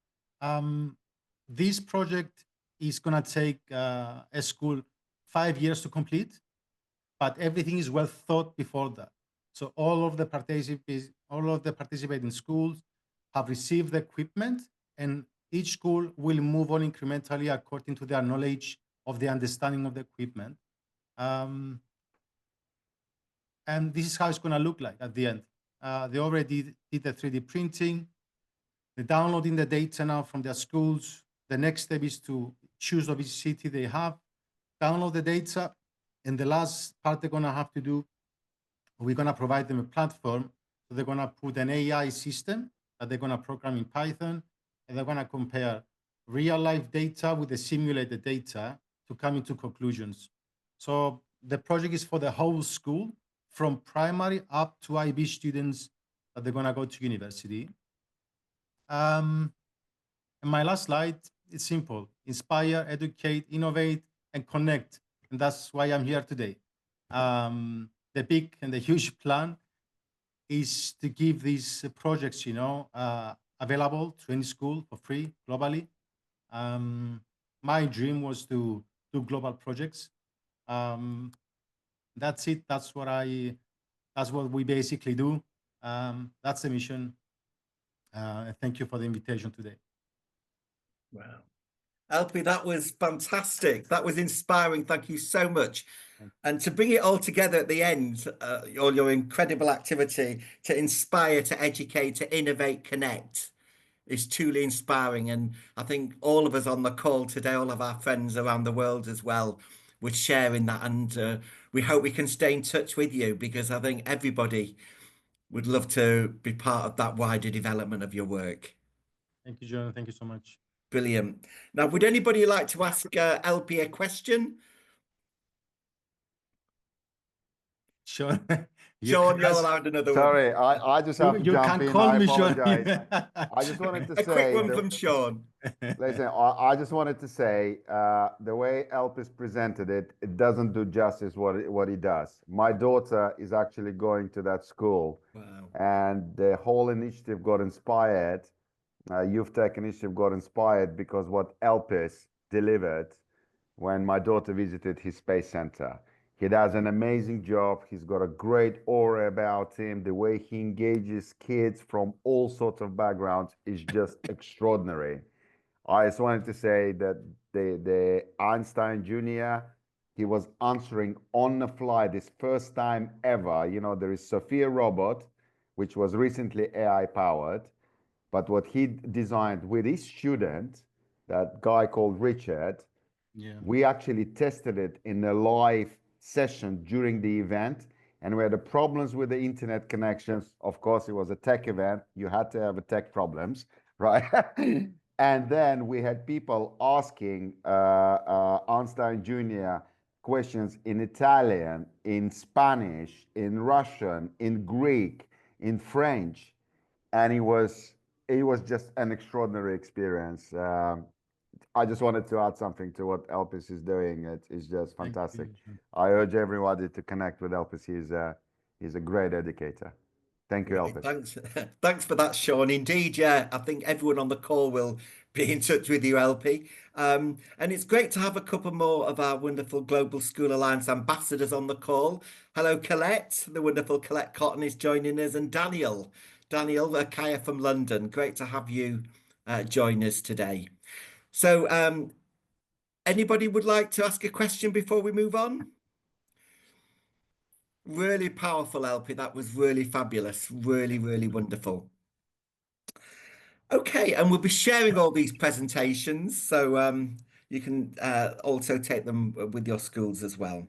this project is gonna take a school 5 years to complete, but everything is well thought before that. So all of the participating schools have received the equipment, and each school will move on incrementally according to their knowledge of the understanding of the equipment. And this is how it's going to look like at the end. They already did the 3D printing. They're downloading the data now from their schools. The next step is to choose which city they have, download the data, and the last part they're going to have to do, we're going to provide them a platform. So they're going to put an AI system that they're going to program in Python, and they're going to compare real life data with the simulated data to come into conclusions. So the project is for the whole school, from primary up to IB students that they're going to go to university. And my last slide, it's simple: inspire, educate, innovate, and connect. And that's why I'm here today. The big and the huge plan is to give these projects, available to any school for free globally. My dream was to do global projects. That's it. That's what we basically do. That's the mission. Thank you for the invitation today. Wow. Alpi, that was fantastic. That was inspiring. Thank you so much. And to bring it all together at the end, all your incredible activity to inspire, to educate, to innovate, connect. is truly inspiring. And I think all of us on the call today, all of our friends around the world as well, would share in that. And we hope we can stay in touch with you, because I think everybody would love to be part of that wider development of your work. Thank you, John. Thank you so much. Brilliant. Now, would anybody like to ask LP a question? Sean, you Sean, can you're ask, allowed another one. Sorry, I just have to you jump can in. call I me Sean. apologize. I just wanted to A quick say one that, from Sean. listen, I just wanted to say the way Elpis presented it, it doesn't do justice what he does. My daughter is actually going to that school, Wow. and the whole initiative got inspired. Youth Tech initiative got inspired because what Elpis delivered when my daughter visited his space center. He does an amazing job. He's got a great aura about him. The way he engages kids from all sorts of backgrounds is just extraordinary. I just wanted to say that the Einstein Jr., he was answering on the fly this first time ever. You know, there is Sophia robot, which was recently AI powered, but what he designed with his student, that guy called Richard, Yeah. we actually tested it in a live session during the event, and we had the problems with the internet connections. Of course, it was a tech event. You had to have a tech problems, right? And then we had people asking Einstein Jr. questions in Italian, in Spanish, in Russian, in Greek, in French, and it was just an extraordinary experience. I just wanted to add something to what Elpis is doing. It's just Thank fantastic. you, John. I urge everybody to connect with Elpis. He's a great educator. Thank you, Right, Elpis. thanks. Thanks for that, Sean. Indeed, yeah, I think everyone on the call will be in touch with you, LP. And it's great to have a couple more of our wonderful Global School Alliance ambassadors on the call. Hello, Colette. The wonderful Colette Cotton is joining us, and Daniel Kaya from London. Great to have you join us today. So, anybody would like to ask a question before we move on? Really powerful, LP. That was really fabulous. Really, really wonderful. Okay, and we'll be sharing all these presentations, so you can also take them with your schools as well.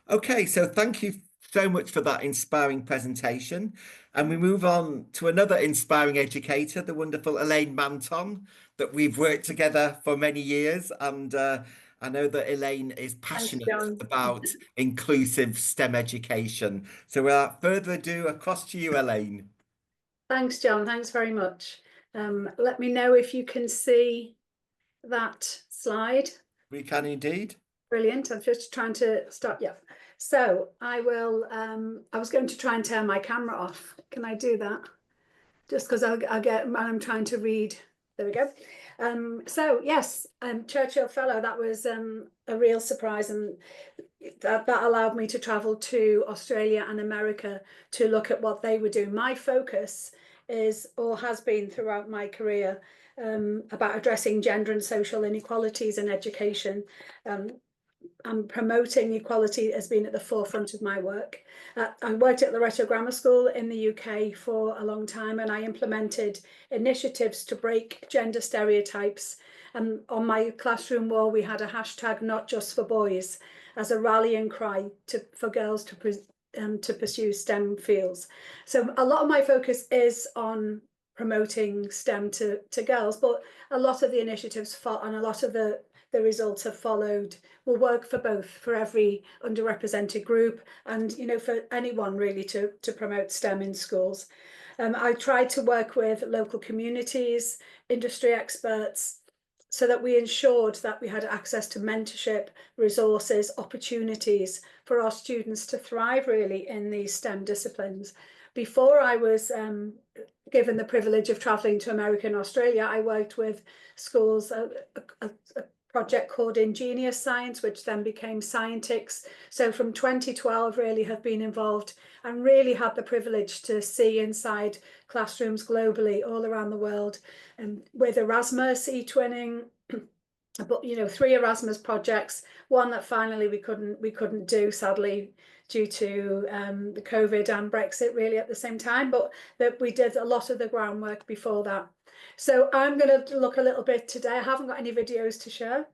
Okay, so thank you so much for that inspiring presentation. And we move on to another inspiring educator, the wonderful Elaine Manton, that we've worked together for many years. And I know that Elaine is passionate John. about inclusive STEM education. So without further ado, across to you, Elaine. Thanks, John. Thanks very much. Let me know if you can see that slide. We can indeed. Brilliant. I'm just trying to start. Yeah. So I will. I was going to try and turn my camera off. Can I do that? Just because I'll get. I'm trying to read. There we go. So yes, Churchill Fellow. That was a real surprise, and that allowed me to travel to Australia and America to look at what they were doing. My focus is, or has been throughout my career, about addressing gender and social inequalities in education. And promoting equality has been at the forefront of my work. I worked at Loretto Grammar School in the UK for a long time, and I implemented initiatives to break gender stereotypes. And on my classroom wall, we had a hashtag "Not Just for Boys" as a rallying cry for girls to pursue STEM fields. So a lot of my focus is on promoting STEM to girls, but a lot of the initiatives and a lot of the results have followed will work for both, for every underrepresented group, and for anyone really to promote STEM in schools. I tried to work with local communities, industry experts, so that we ensured that we had access to mentorship, resources, opportunities for our students to thrive really in these STEM disciplines. Before I was given the privilege of traveling to America and Australia, I worked with schools, a project called Ingenious Science, which then became Scientix. So from 2012 really have been involved and really had the privilege to see inside classrooms globally all around the world, and with Erasmus, eTwinning, but 3 Erasmus projects, one that finally we couldn't do, sadly, due to the COVID and Brexit really at the same time, but that we did a lot of the groundwork before that. So I'm going to look a little bit today. I haven't got any videos to share.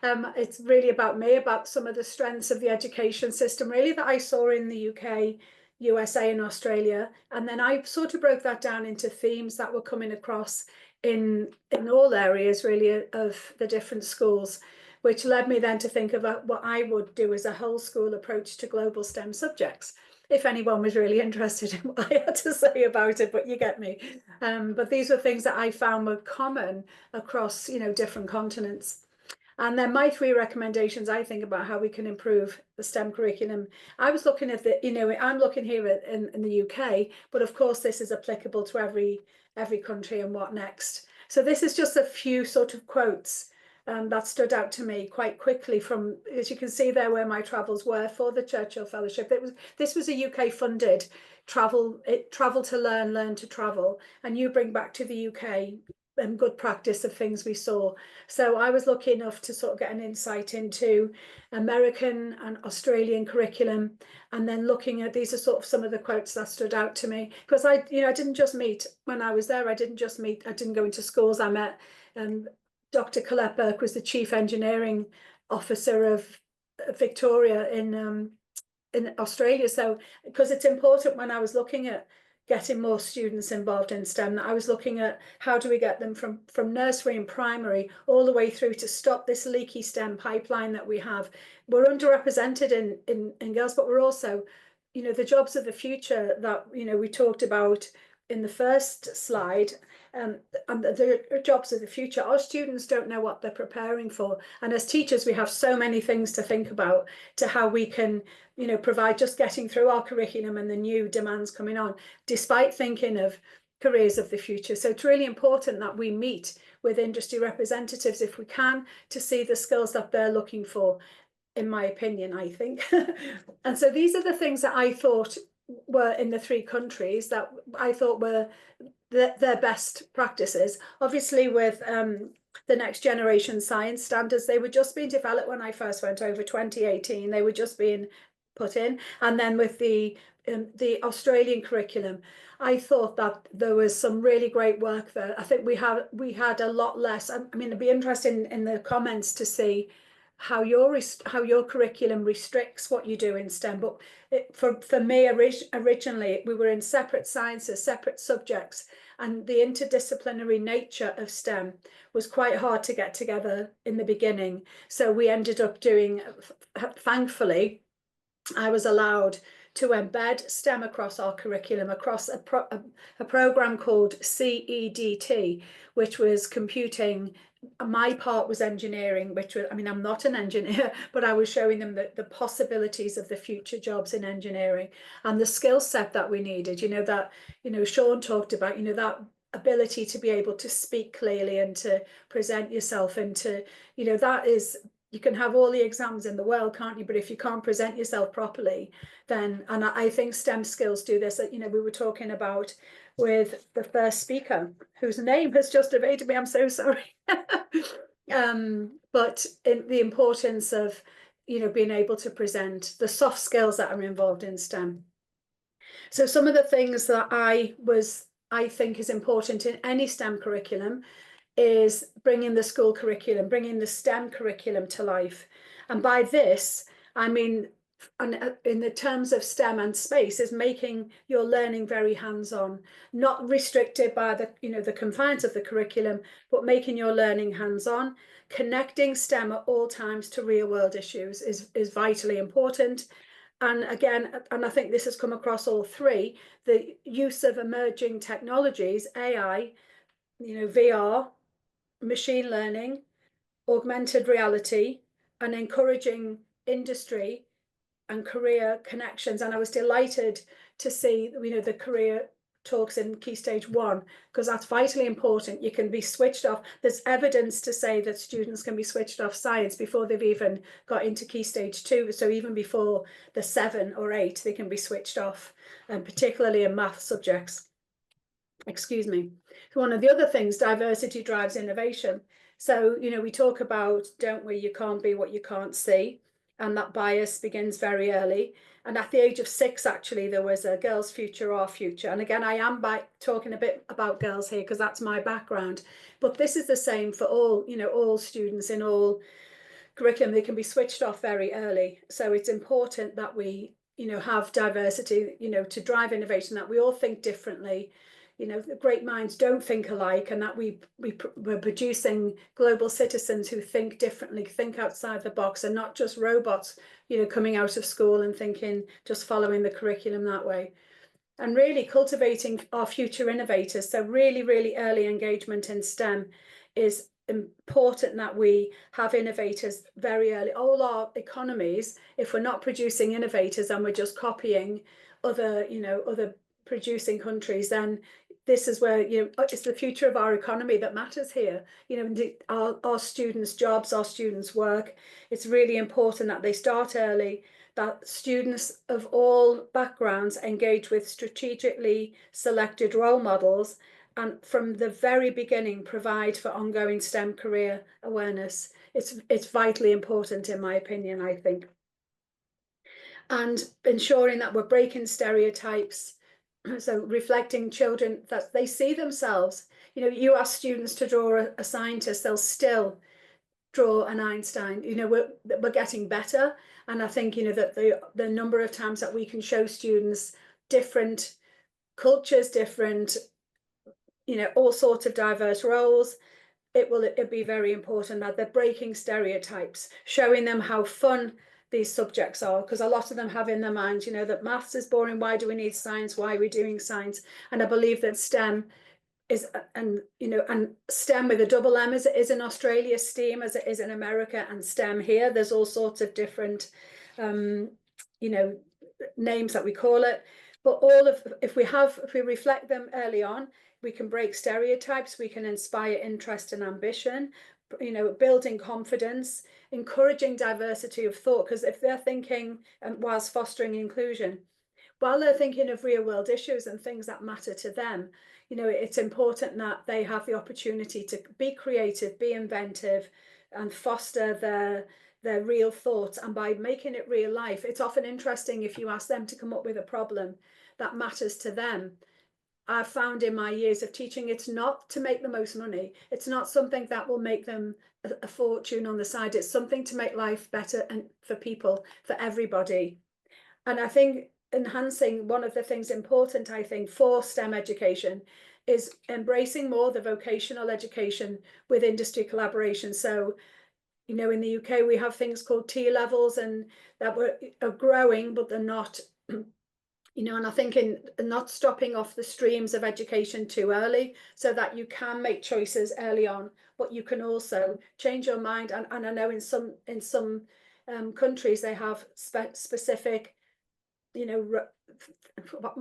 It's really about me, about some of the strengths of the education system, really, that I saw in the UK, USA and Australia. And then I sort of broke that down into themes that were coming across in all areas, really, of the different schools, which led me then to think about what I would do as a whole school approach to global STEM subjects, if anyone was really interested in what I had to say about it, but you get me. But these were things that I found were common across, different continents. And then my 3 recommendations, I think, about how we can improve the STEM curriculum. I was looking at I'm looking here in the UK, but of course this is applicable to every country and what next. So this is just a few sort of quotes that stood out to me quite quickly from, as you can see there, where my travels were for the Churchill Fellowship. This was a UK funded travel to learn to travel, and you bring back to the UK good practice of things we saw. So I was lucky enough to sort of get an insight into American and Australian curriculum, and then looking at, these are sort of some of the quotes that stood out to me, because I didn't just meet, when I was there, I didn't go into schools. I met Dr. Colette Burke was the Chief Engineering Officer of Victoria in Australia. So, because it's important, when I was looking at getting more students involved in STEM, I was looking at how do we get them from nursery and primary all the way through to stop this leaky STEM pipeline that we have. We're underrepresented in girls, but we're also, the jobs of the future that, we talked about in the first slide, and the jobs of the future, our students don't know what they're preparing for. And as teachers, we have so many things to think about, to how we can, provide just getting through our curriculum and the new demands coming on, despite thinking of careers of the future. So it's really important that we meet with industry representatives, if we can, to see the skills that they're looking for, in my opinion, I think. And so these are the things that I thought were in the 3 countries that I thought were their best practices. Obviously, with the next generation science standards, they were just being developed when I first went over, 2018. They were just being put in. And then with the Australian curriculum, I thought that there was some really great work there. I think we had a lot less. I mean, it'd be interesting in the comments to see how your curriculum restricts what you do in STEM. But for me, originally, we were in separate sciences, separate subjects, and the interdisciplinary nature of STEM was quite hard to get together in the beginning. So we ended up doing, thankfully, I was allowed to embed STEM across our curriculum, across a program called CEDT, which was computing. My part was engineering, which was, I mean, I'm not an engineer, but I was showing them the possibilities of the future jobs in engineering and the skill set that we needed, that, Sean talked about, that ability to be able to speak clearly and to present yourself, and to, that is, you can have all the exams in the world, can't you? But if you can't present yourself properly, then, and I think STEM skills do this. We were talking about with the first speaker, whose name has just evaded me. I'm so sorry. But the importance of, being able to present, the soft skills that are involved in STEM. So some of the things that I think is important in any STEM curriculum is bringing the school curriculum, bringing the STEM curriculum to life. And by this, I mean, in the terms of STEM and space, is making your learning very hands-on, not restricted by the confines of the curriculum, but making your learning hands-on. Connecting STEM at all times to real-world issues is vitally important. And again, and I think this has come across all 3, the use of emerging technologies, AI, VR, machine learning, augmented reality, and encouraging industry and career connections. And I was delighted to see, the career talks in Key Stage 1, because that's vitally important. You can be switched off. There's evidence to say that students can be switched off science before they've even got into Key Stage 2. So even before the 7 or 8, they can be switched off, and particularly in math subjects. Excuse me. One of the other things, diversity drives innovation. So, we talk about, don't we, you can't be what you can't see. and that bias begins very early. And at the age of 6, actually, there was a Girls' Future, Our Future. And again, I am talking a bit about girls here because that's my background. But this is the same for all, all students in all curriculum. They can be switched off very early. So it's important that we, have diversity, to drive innovation, that we all think differently. The great minds don't think alike, and that we're producing global citizens who think differently, think outside the box, and not just robots, coming out of school and thinking, just following the curriculum that way. And really cultivating our future innovators. So really, really early engagement in STEM is important, that we have innovators very early. All our economies, if we're not producing innovators and we're just copying other producing countries, then this is where, it's the future of our economy that matters here. Our students' jobs, our students' work. It's really important that they start early, that students of all backgrounds engage with strategically selected role models, and from the very beginning provide for ongoing STEM career awareness. It's vitally important, in my opinion, I think. And ensuring that we're breaking stereotypes, so reflecting children that they see themselves. You ask students to draw a scientist, they'll still draw an Einstein. We're getting better, and I think that the number of times that we can show students different cultures, different all sorts of diverse roles, it'd be very important that they're breaking stereotypes, showing them how fun these subjects are, because a lot of them have in their minds, that maths is boring, why do we need science, why are we doing science? And I believe that STEM is, and STEM with a double M as it is in Australia, STEAM as it is in America, and STEM here, there's all sorts of different names that we call it. But if we reflect them early on, we can break stereotypes, we can inspire interest and ambition, building confidence, encouraging diversity of thought, because if they're thinking, whilst fostering inclusion, while they're thinking of real world issues and things that matter to them, it's important that they have the opportunity to be creative, be inventive, and foster their real thoughts. And by making it real life, it's often interesting if you ask them to come up with a problem that matters to them. I've found in my years of teaching, it's not to make the most money. It's not something that will make them a fortune on the side. It's something to make life better and for people, for everybody. And I think enhancing, one of the things important, I think, for STEM education is embracing more the vocational education with industry collaboration. So, in the UK, we have things called T-levels, and that are growing, but they're not, and I think in not stopping off the streams of education too early, so that you can make choices early on, but you can also change your mind. And I know in some countries they have specific,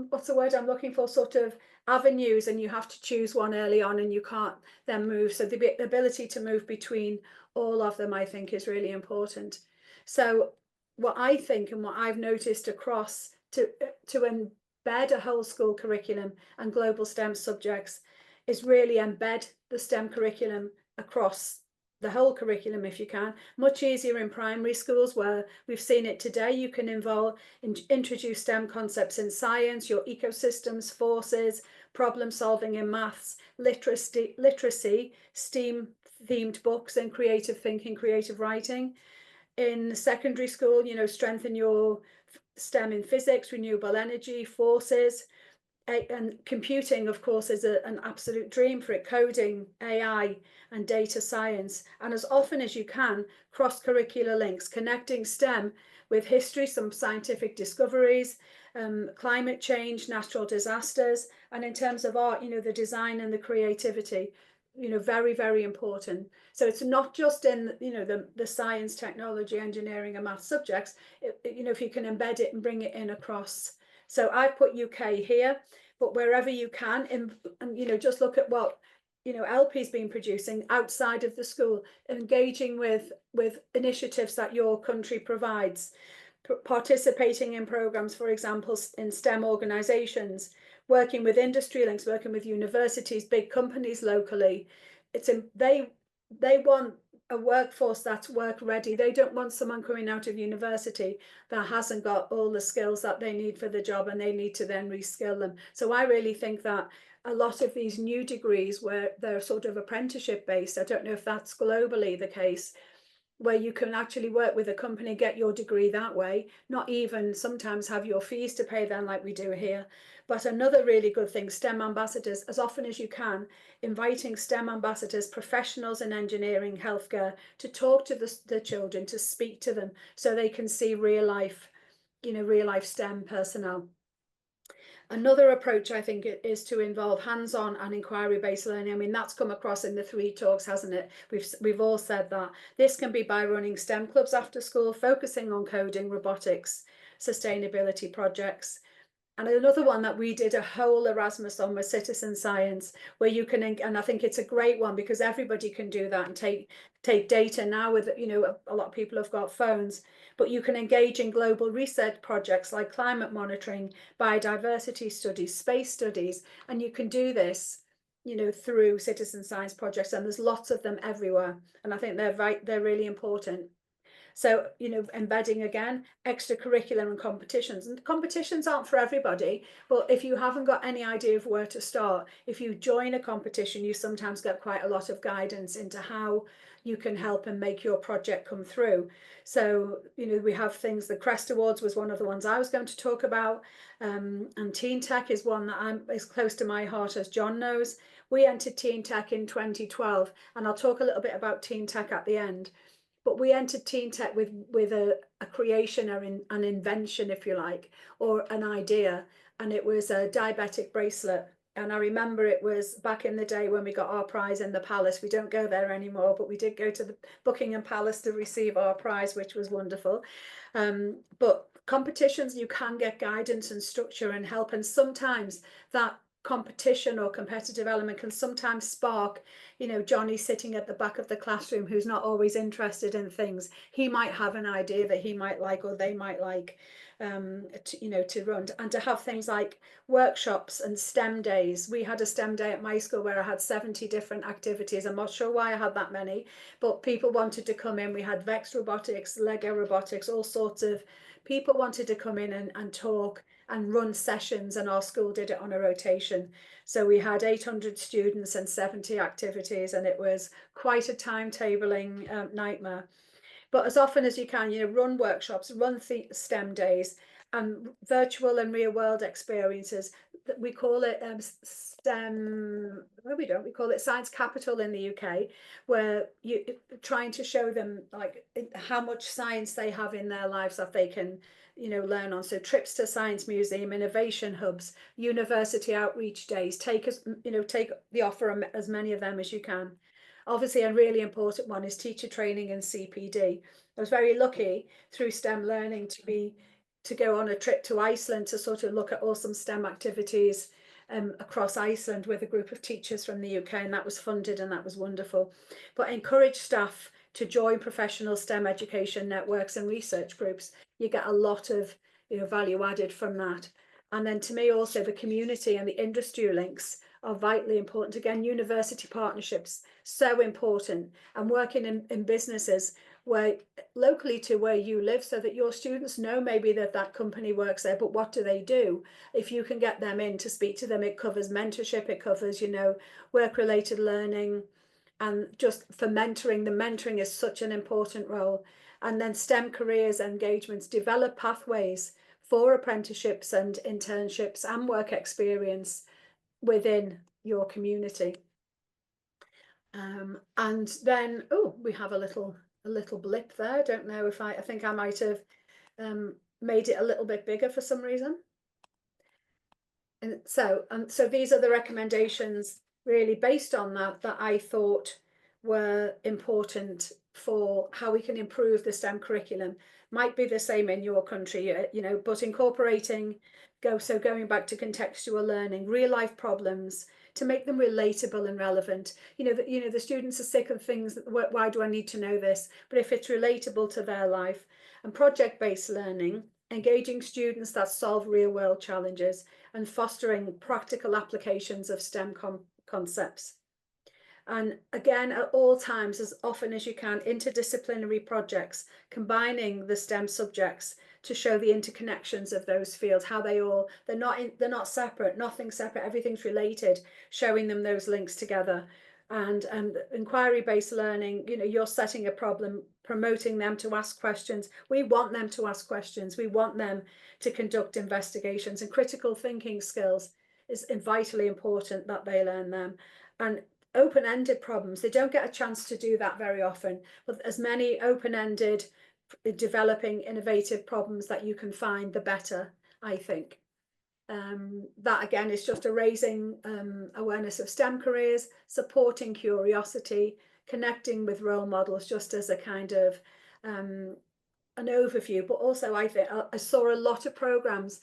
what's the word I'm looking for, sort of avenues, and you have to choose one early on and you can't then move. So the ability to move between all of them, I think, is really important. So what I think and what I've noticed across to embed a whole school curriculum and global STEM subjects is really embed the STEM curriculum across the whole curriculum if you can. Much easier in primary schools, where we've seen it today. You can introduce STEM concepts in science, your ecosystems, forces, problem solving in maths, literacy, STEAM themed books, and creative thinking, creative writing. In secondary school, strengthen your STEM in physics, renewable energy, forces, and computing, of course, is an absolute dream for it, coding, AI, and data science. And as often as you can, cross-curricular links, connecting STEM with history, some scientific discoveries, climate change, natural disasters, and in terms of art, the design and the creativity, very, very important. So it's not just in, the science, technology, engineering, and math subjects, if you can embed it and bring it in across. So I put UK here, but wherever you can, and just look at what LP's been producing outside of the school, engaging with initiatives that your country provides, participating in programs, for example, in STEM organizations, working with industry links, working with universities, big companies locally. They want a workforce that's work ready. They don't want someone coming out of university that hasn't got all the skills that they need for the job, and they need to then reskill them. So I really think that a lot of these new degrees, where they're sort of apprenticeship based, I don't know if that's globally the case, where you can actually work with a company, get your degree that way, not even sometimes have your fees to pay them like we do here. But another really good thing, STEM ambassadors, as often as you can, inviting STEM ambassadors, professionals in engineering, healthcare, to talk to the children, to speak to them, so they can see real life, real life STEM personnel. Another approach, I think, is to involve hands-on and inquiry-based learning. I mean, that's come across in the 3 talks, hasn't it? We've all said that. This can be by running STEM clubs after school, focusing on coding, robotics, sustainability projects. And another one that we did a whole Erasmus on was citizen science, where you can, and I think it's a great one because everybody can do that and take data now with, a lot of people have got phones, but you can engage in global research projects like climate monitoring, biodiversity studies, space studies, and you can do this, through citizen science projects, and there's lots of them everywhere. And I think they're really important. So, embedding again, extracurricular and competitions. And competitions aren't for everybody, but if you haven't got any idea of where to start, if you join a competition, you sometimes get quite a lot of guidance into how you can help and make your project come through. So, we have things, the Crest Awards was one of the ones I was going to talk about. And Teen Tech is one that is close to my heart, as John knows. We entered Teen Tech in 2012, and I'll talk a little bit about Teen Tech at the end. But we entered Teen Tech with a creation or an invention, if you like, or an idea, and it was a diabetic bracelet. And I remember it was back in the day when we got our prize in the palace. We don't go there anymore, but we did go to the Buckingham Palace to receive our prize, which was wonderful. But competitions, you can get guidance and structure and help, and sometimes that competition or competitive element can sometimes spark, Johnny sitting at the back of the classroom who's not always interested in things. He might have an idea that he might like, or they might like, to run, and to have things like workshops and STEM days. We had a STEM day at my school where I had 70 different activities. I'm not sure why I had that many, but people wanted to come in. We had Vex robotics, Lego robotics, all sorts of people wanted to come in and talk and run sessions, and our school did it on a rotation. So we had 800 students and 70 activities, and it was quite a timetabling nightmare. But as often as you can, run workshops, run STEM days, and virtual and real world experiences. We call it STEM, no we don't, we call it Science Capital in the UK, where you're trying to show them like how much science they have in their lives that they can learn on. So trips to science museum, innovation hubs, university outreach days. Take the offer, as many of them as you can. Obviously, a really important one is teacher training and CPD. I was very lucky through STEM learning to go on a trip to Iceland to sort of look at awesome STEM activities across Iceland with a group of teachers from the UK, and that was funded, and that was wonderful. But encourage staff to join professional STEM education networks and research groups. You get a lot of value added from that. And then to me also, the community and the industry links are vitally important. Again, university partnerships, so important, and working in businesses where locally to where you live, so that your students know maybe that company works there, but what do they do? If you can get them in to speak to them, it covers mentorship, it covers work-related learning, and just for mentoring. The mentoring is such an important role. And then STEM careers engagements, develop pathways for apprenticeships and internships and work experience within your community. And then we have a little blip there. I don't know if I think I might have made it a little bit bigger for some reason. And so these are the recommendations really based on that I thought were important for how we can improve the STEM curriculum. Might be the same in your country, but incorporating going back to contextual learning, real life problems, to make them relatable and relevant. The students are sick of things. Why do I need to know this? But if it's relatable to their life. And project-based learning, engaging students that solve real world challenges, and fostering practical applications of STEM concepts. And again, at all times, as often as you can, interdisciplinary projects, combining the STEM subjects to show the interconnections of those fields, how they're not separate, nothing's separate, everything's related, showing them those links together. And inquiry-based learning, you're setting a problem, promoting them to ask questions. We want them to ask questions. We want them to conduct investigations, and critical thinking skills is vitally important that they learn them. And open-ended problems, they don't get a chance to do that very often, but as many open-ended developing innovative problems that you can find, the better, I think. That again is just a raising awareness of STEM careers, supporting curiosity, connecting with role models, just as a kind of an overview. But also I think I saw a lot of programs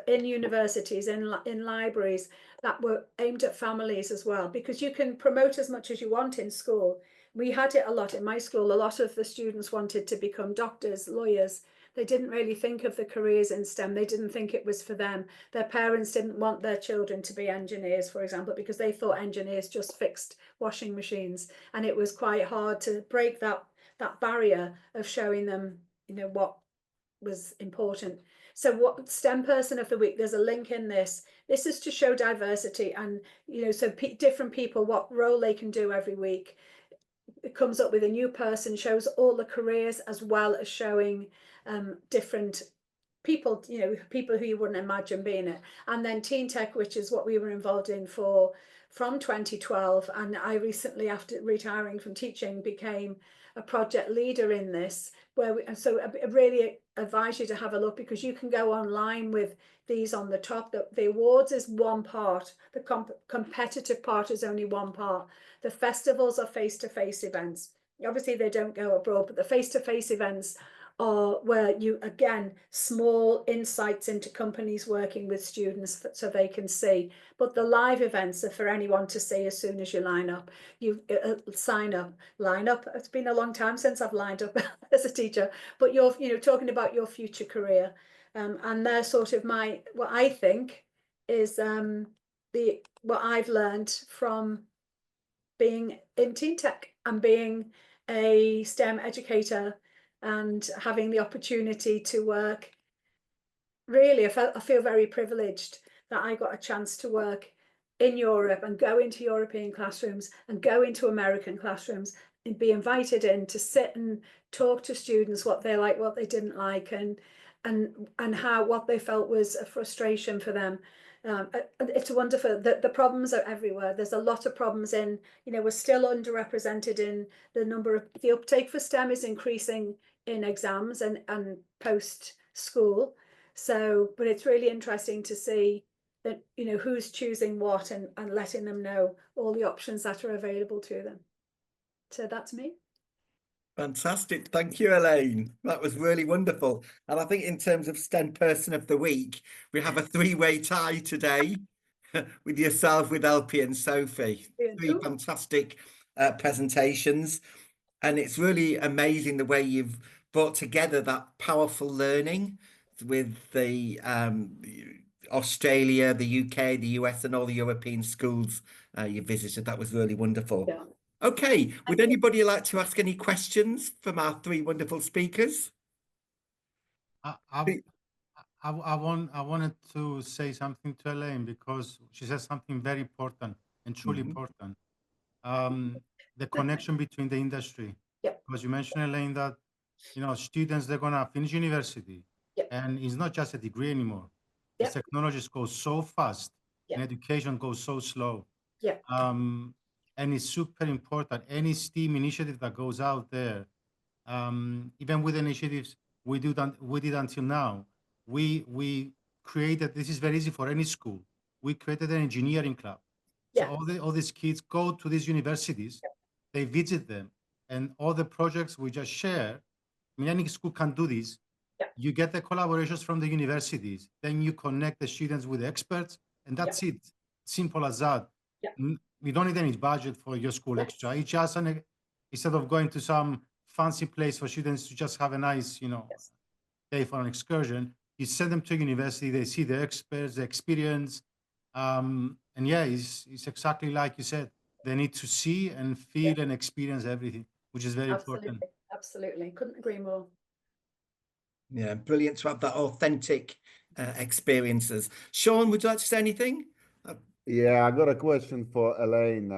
in universities, in libraries, that were aimed at families as well, because you can promote as much as you want in school. We had it a lot in my school. A lot of the students wanted to become doctors, lawyers. They didn't really think of the careers in STEM. They didn't think it was for them. Their parents didn't want their children to be engineers, for example, because they thought engineers just fixed washing machines. And it was quite hard to break that barrier of showing them, what was important. So what STEM person of the week, there's a link in this. This is to show diversity, and so different people, what role they can do every week. It comes up with a new person, shows all the careers, as well as showing different people, people who you wouldn't imagine being it. And then Teen Tech, which is what we were involved in from 2012. And I recently, after retiring from teaching, became a project leader in this, so I really advise you to have a look, because you can go online with these on the top. The awards is one part, the competitive part is only one part. The festivals are face-to-face events. Obviously they don't go abroad, but the face-to-face events are where you, again, small insights into companies working with students so they can see. But the live events are for anyone to see as soon as you line up. You line up. It's been a long time since I've lined up as a teacher, but you're talking about your future career, and they're sort of what I think is what I've learned from being in Teen Tech and being a STEM educator and having the opportunity to work. Really, I feel very privileged that I got a chance to work in Europe and go into European classrooms and go into American classrooms and be invited in to sit and talk to students what they like, what they didn't like, and how what they felt was a frustration for them. It's wonderful that the problems are everywhere. There's a lot of problems in, we're still underrepresented in the uptake for STEM is increasing in exams and post school. So, but it's really interesting to see that, who's choosing what and letting them know all the options that are available to them. So that's me. Fantastic. Thank you, Elaine. That was really wonderful. And I think in terms of STEM Person of the Week, we have a three-way tie today with yourself, with Elpie and Sophie. Three fantastic presentations. And it's really amazing the way you've brought together that powerful learning with the Australia, the UK, the US, and all the European schools you visited. That was really wonderful. Yeah. Okay, would anybody like to ask any questions from our three wonderful speakers? I wanted to say something to Elaine, because she said something very important and truly important. The connection between the industry. Yep. Because you mentioned, Elaine, that students, they're gonna finish university, Yep. and it's not just a degree anymore. Yep. The technologies go so fast, Yep. and education goes so slow. Yeah. And it's super important. Any STEAM initiative that goes out there, even with initiatives we did until now, we created. This is very easy for any school. We created an engineering club. So all these kids go to these universities, they visit them, and all the projects we just share. I mean, any school can do this. You get the collaborations from the universities, then you connect the students with the experts, and that's it. Simple as that. You don't need any budget for your school extra. It's just instead of going to some fancy place for students to just have a nice, day for an excursion, you send them to university, they see the experts, the experience. And yeah, it's exactly like you said. they need to see and feel and experience everything, which is very important. Absolutely. Couldn't agree more. Yeah, brilliant to have that authentic experiences. Sean, would you like to say anything? Yeah, I got a question for Elaine.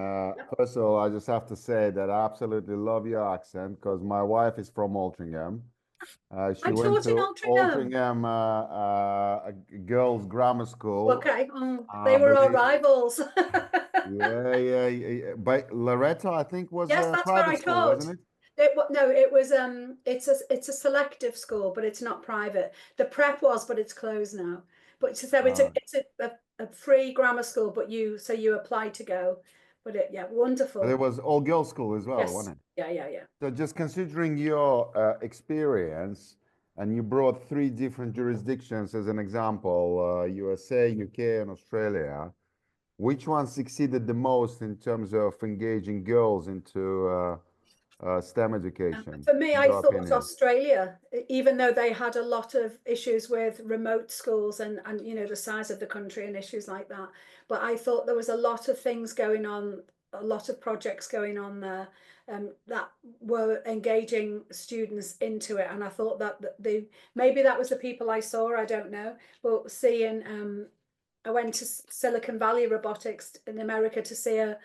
First of all, I just have to say that I absolutely love your accent because my wife is from Altrincham. She I went taught in to Altrincham. Altrincham girls' grammar school. Okay, they were our rivals. Yeah. But Loretto, I think, was Yes, a that's where I private school, taught. wasn't it? No, it was it's a selective school, but it's not private. The prep was, but it's closed now. But so it's a free grammar school, but you apply to go. But But wonderful. it was all girls school as well, Yes. wasn't it? Yeah. So just considering your experience, and you brought 3 different jurisdictions as an example, USA, UK, and Australia, which one succeeded the most in terms of engaging girls into STEM education? For me, in I your thought opinion? Australia, even though they had a lot of issues with remote schools and the size of the country and issues like that. But I thought there was a lot of things going on, a lot of projects going on there that were engaging students into it. And I thought that maybe that was the people I saw, I don't know. But seeing, I went to Silicon Valley Robotics in America to see a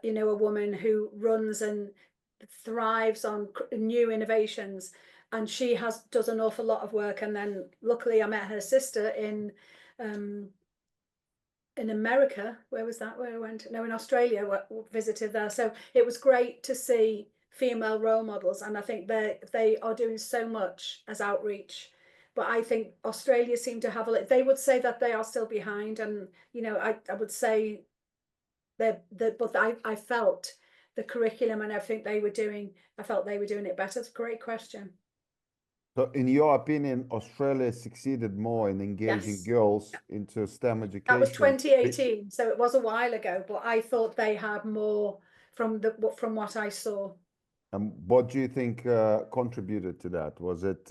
woman who runs and thrives on new innovations, and she does an awful lot of work. And then luckily I met her sister in America. Where was that? Where I went? No, in Australia. Visited there. So it was great to see female role models, and I think they are doing so much as outreach. But I think Australia seem to have they would say that they are still behind, and I would say but I felt the curriculum and everything they were doing, I felt they were doing it better. It's a great question. So in your opinion, Australia succeeded more in engaging Yes. girls into STEM education? That was 2018, so it was a while ago, but I thought they had more from what I saw. And what do you think contributed to that? Was it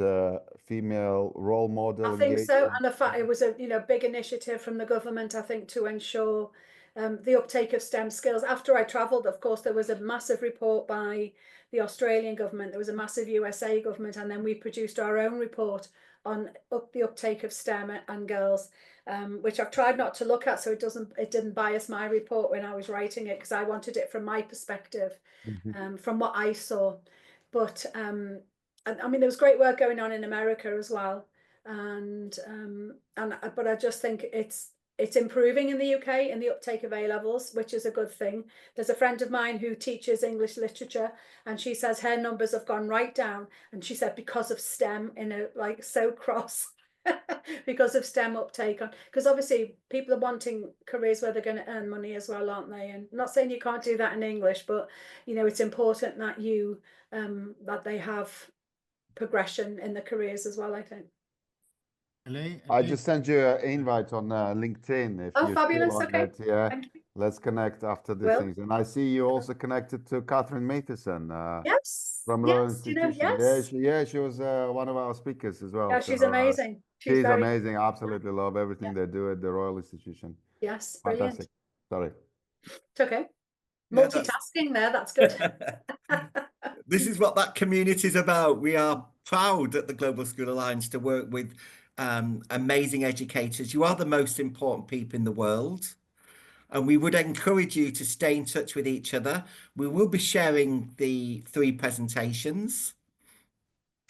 female role model I think so, engagement? and the fact it was a big initiative from the government, I think, to ensure the uptake of STEM skills. After I travelled, of course, there was a massive report by the Australian government, there was a massive USA government, and then we produced our own report on the uptake of STEM and girls, which I've tried not to look at, so it didn't bias my report when I was writing it, because I wanted it from my perspective, from what I saw. But I mean, there was great work going on in America as well, but I just think it's improving in the UK in the uptake of A levels, which is a good thing. There's a friend of mine who teaches English literature, and she says her numbers have gone right down, and she said because of STEM, so cross. Because of STEM uptake because obviously people are wanting careers where they're going to earn money as well, aren't they? And I'm not saying you can't do that in English, but it's important that that they have progression in the careers as well, I think. I just sent you an invite on LinkedIn if you're fabulous. still on Okay. it. Yeah, let's connect after the things. And I see you also connected to Catherine Matheson. Yes. From Royal Institution. Yes. She was one of our speakers as well. Yeah, she's amazing. She's amazing. I absolutely love everything they do at the Royal Institution. Yes, fantastic. Brilliant. Sorry. It's okay. Multitasking there, that's good. This is what that community is about. We are proud at the Global School Alliance to work with amazing educators. You are the most important people in the world. And we would encourage you to stay in touch with each other. We will be sharing the 3 presentations.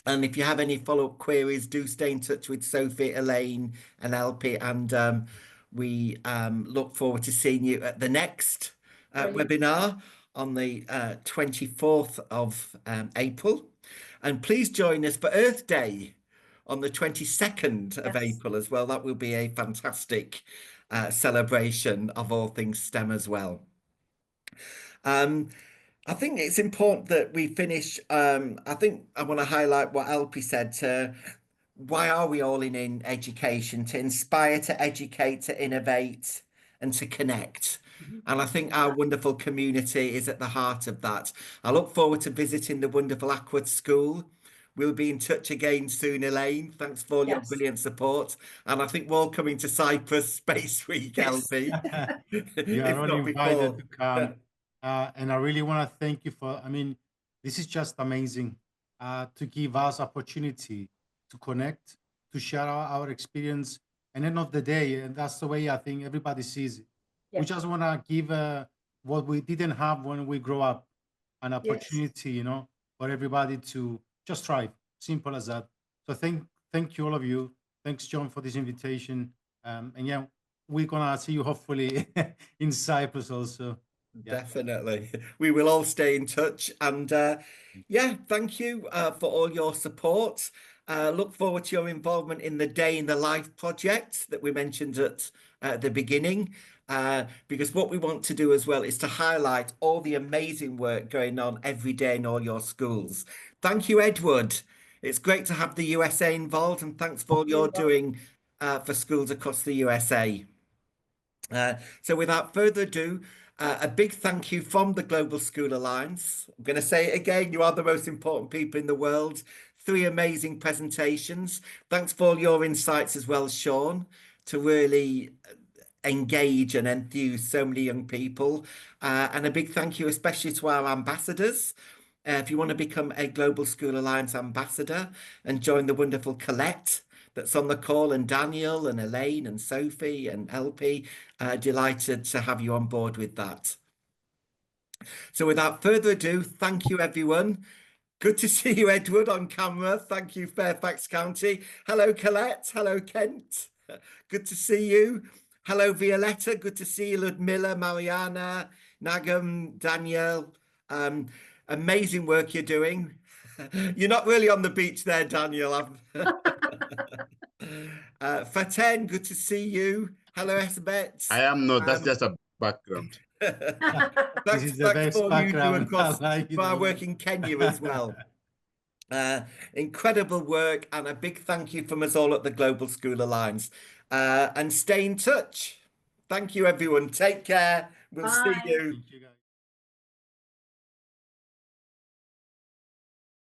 And if you have any follow-up queries, do stay in touch with Sophie, Elaine, and LP. And we look forward to seeing you at the next webinar on the 24th of April. And please join us for Earth Day on the 22nd of April as well. That will be a fantastic celebration of all things STEM as well. I think it's important that we finish. I think I want to highlight what Elpie said. Why are we all in education? To inspire, to educate, to innovate, and to connect. And I think our wonderful community is at the heart of that. I look forward to visiting the wonderful Aquad School. We'll be in touch again soon, Elaine. Thanks for all your brilliant support. And I think we're all coming to Cyprus Space Week, LP. You are all invited to come. And I really want to thank you for, I mean, this is just amazing to give us opportunity to connect, to share our experience. And end of the day, and that's the way I think everybody sees it. Yeah. We just want to give what we didn't have when we grow up, an opportunity, you know, for everybody to just thrive. Simple as that. So thank you all of you. Thanks, John, for this invitation. And yeah, we're gonna see you hopefully in Cyprus also. Yeah. Definitely. We will all stay in touch. And yeah, thank you for all your support. Look forward to your involvement in the Day in the Life project that we mentioned at the beginning. Because what we want to do as well is to highlight all the amazing work going on every day in all your schools. Thank you, Edward. It's great to have the USA involved, and thanks for all you're doing for schools across the USA. So without further ado, a big thank you from the Global School Alliance. I'm going to say it again, you are the most important people in the world. 3 amazing presentations. Thanks for all your insights as well, Sean, to really engage and enthuse so many young people. And a big thank you especially to our ambassadors. If you want to become a Global School Alliance ambassador and join the wonderful Colette that's on the call, and Daniel and Elaine and Sophie and LP, delighted to have you on board with that. So without further ado, thank you everyone. Good to see you, Edward, on camera. Thank you, Fairfax County. Hello, Colette. Hello, Kent. Good to see you. Hello, Violetta. Good to see you, Ludmilla, Mariana, Nagam, Danielle. Amazing work you're doing. You're not really on the beach there, Daniel. Faten, good to see you. Hello, Esbet. I am not. That's just a background. This is the Thanks best for all you do background. across I like it for a our lot. work in Kenya as well. Incredible work, and a big thank you from us all at the Global School Alliance. And stay in touch. Thank you, everyone. Take care. We'll see Bye. you. Thank you, guys.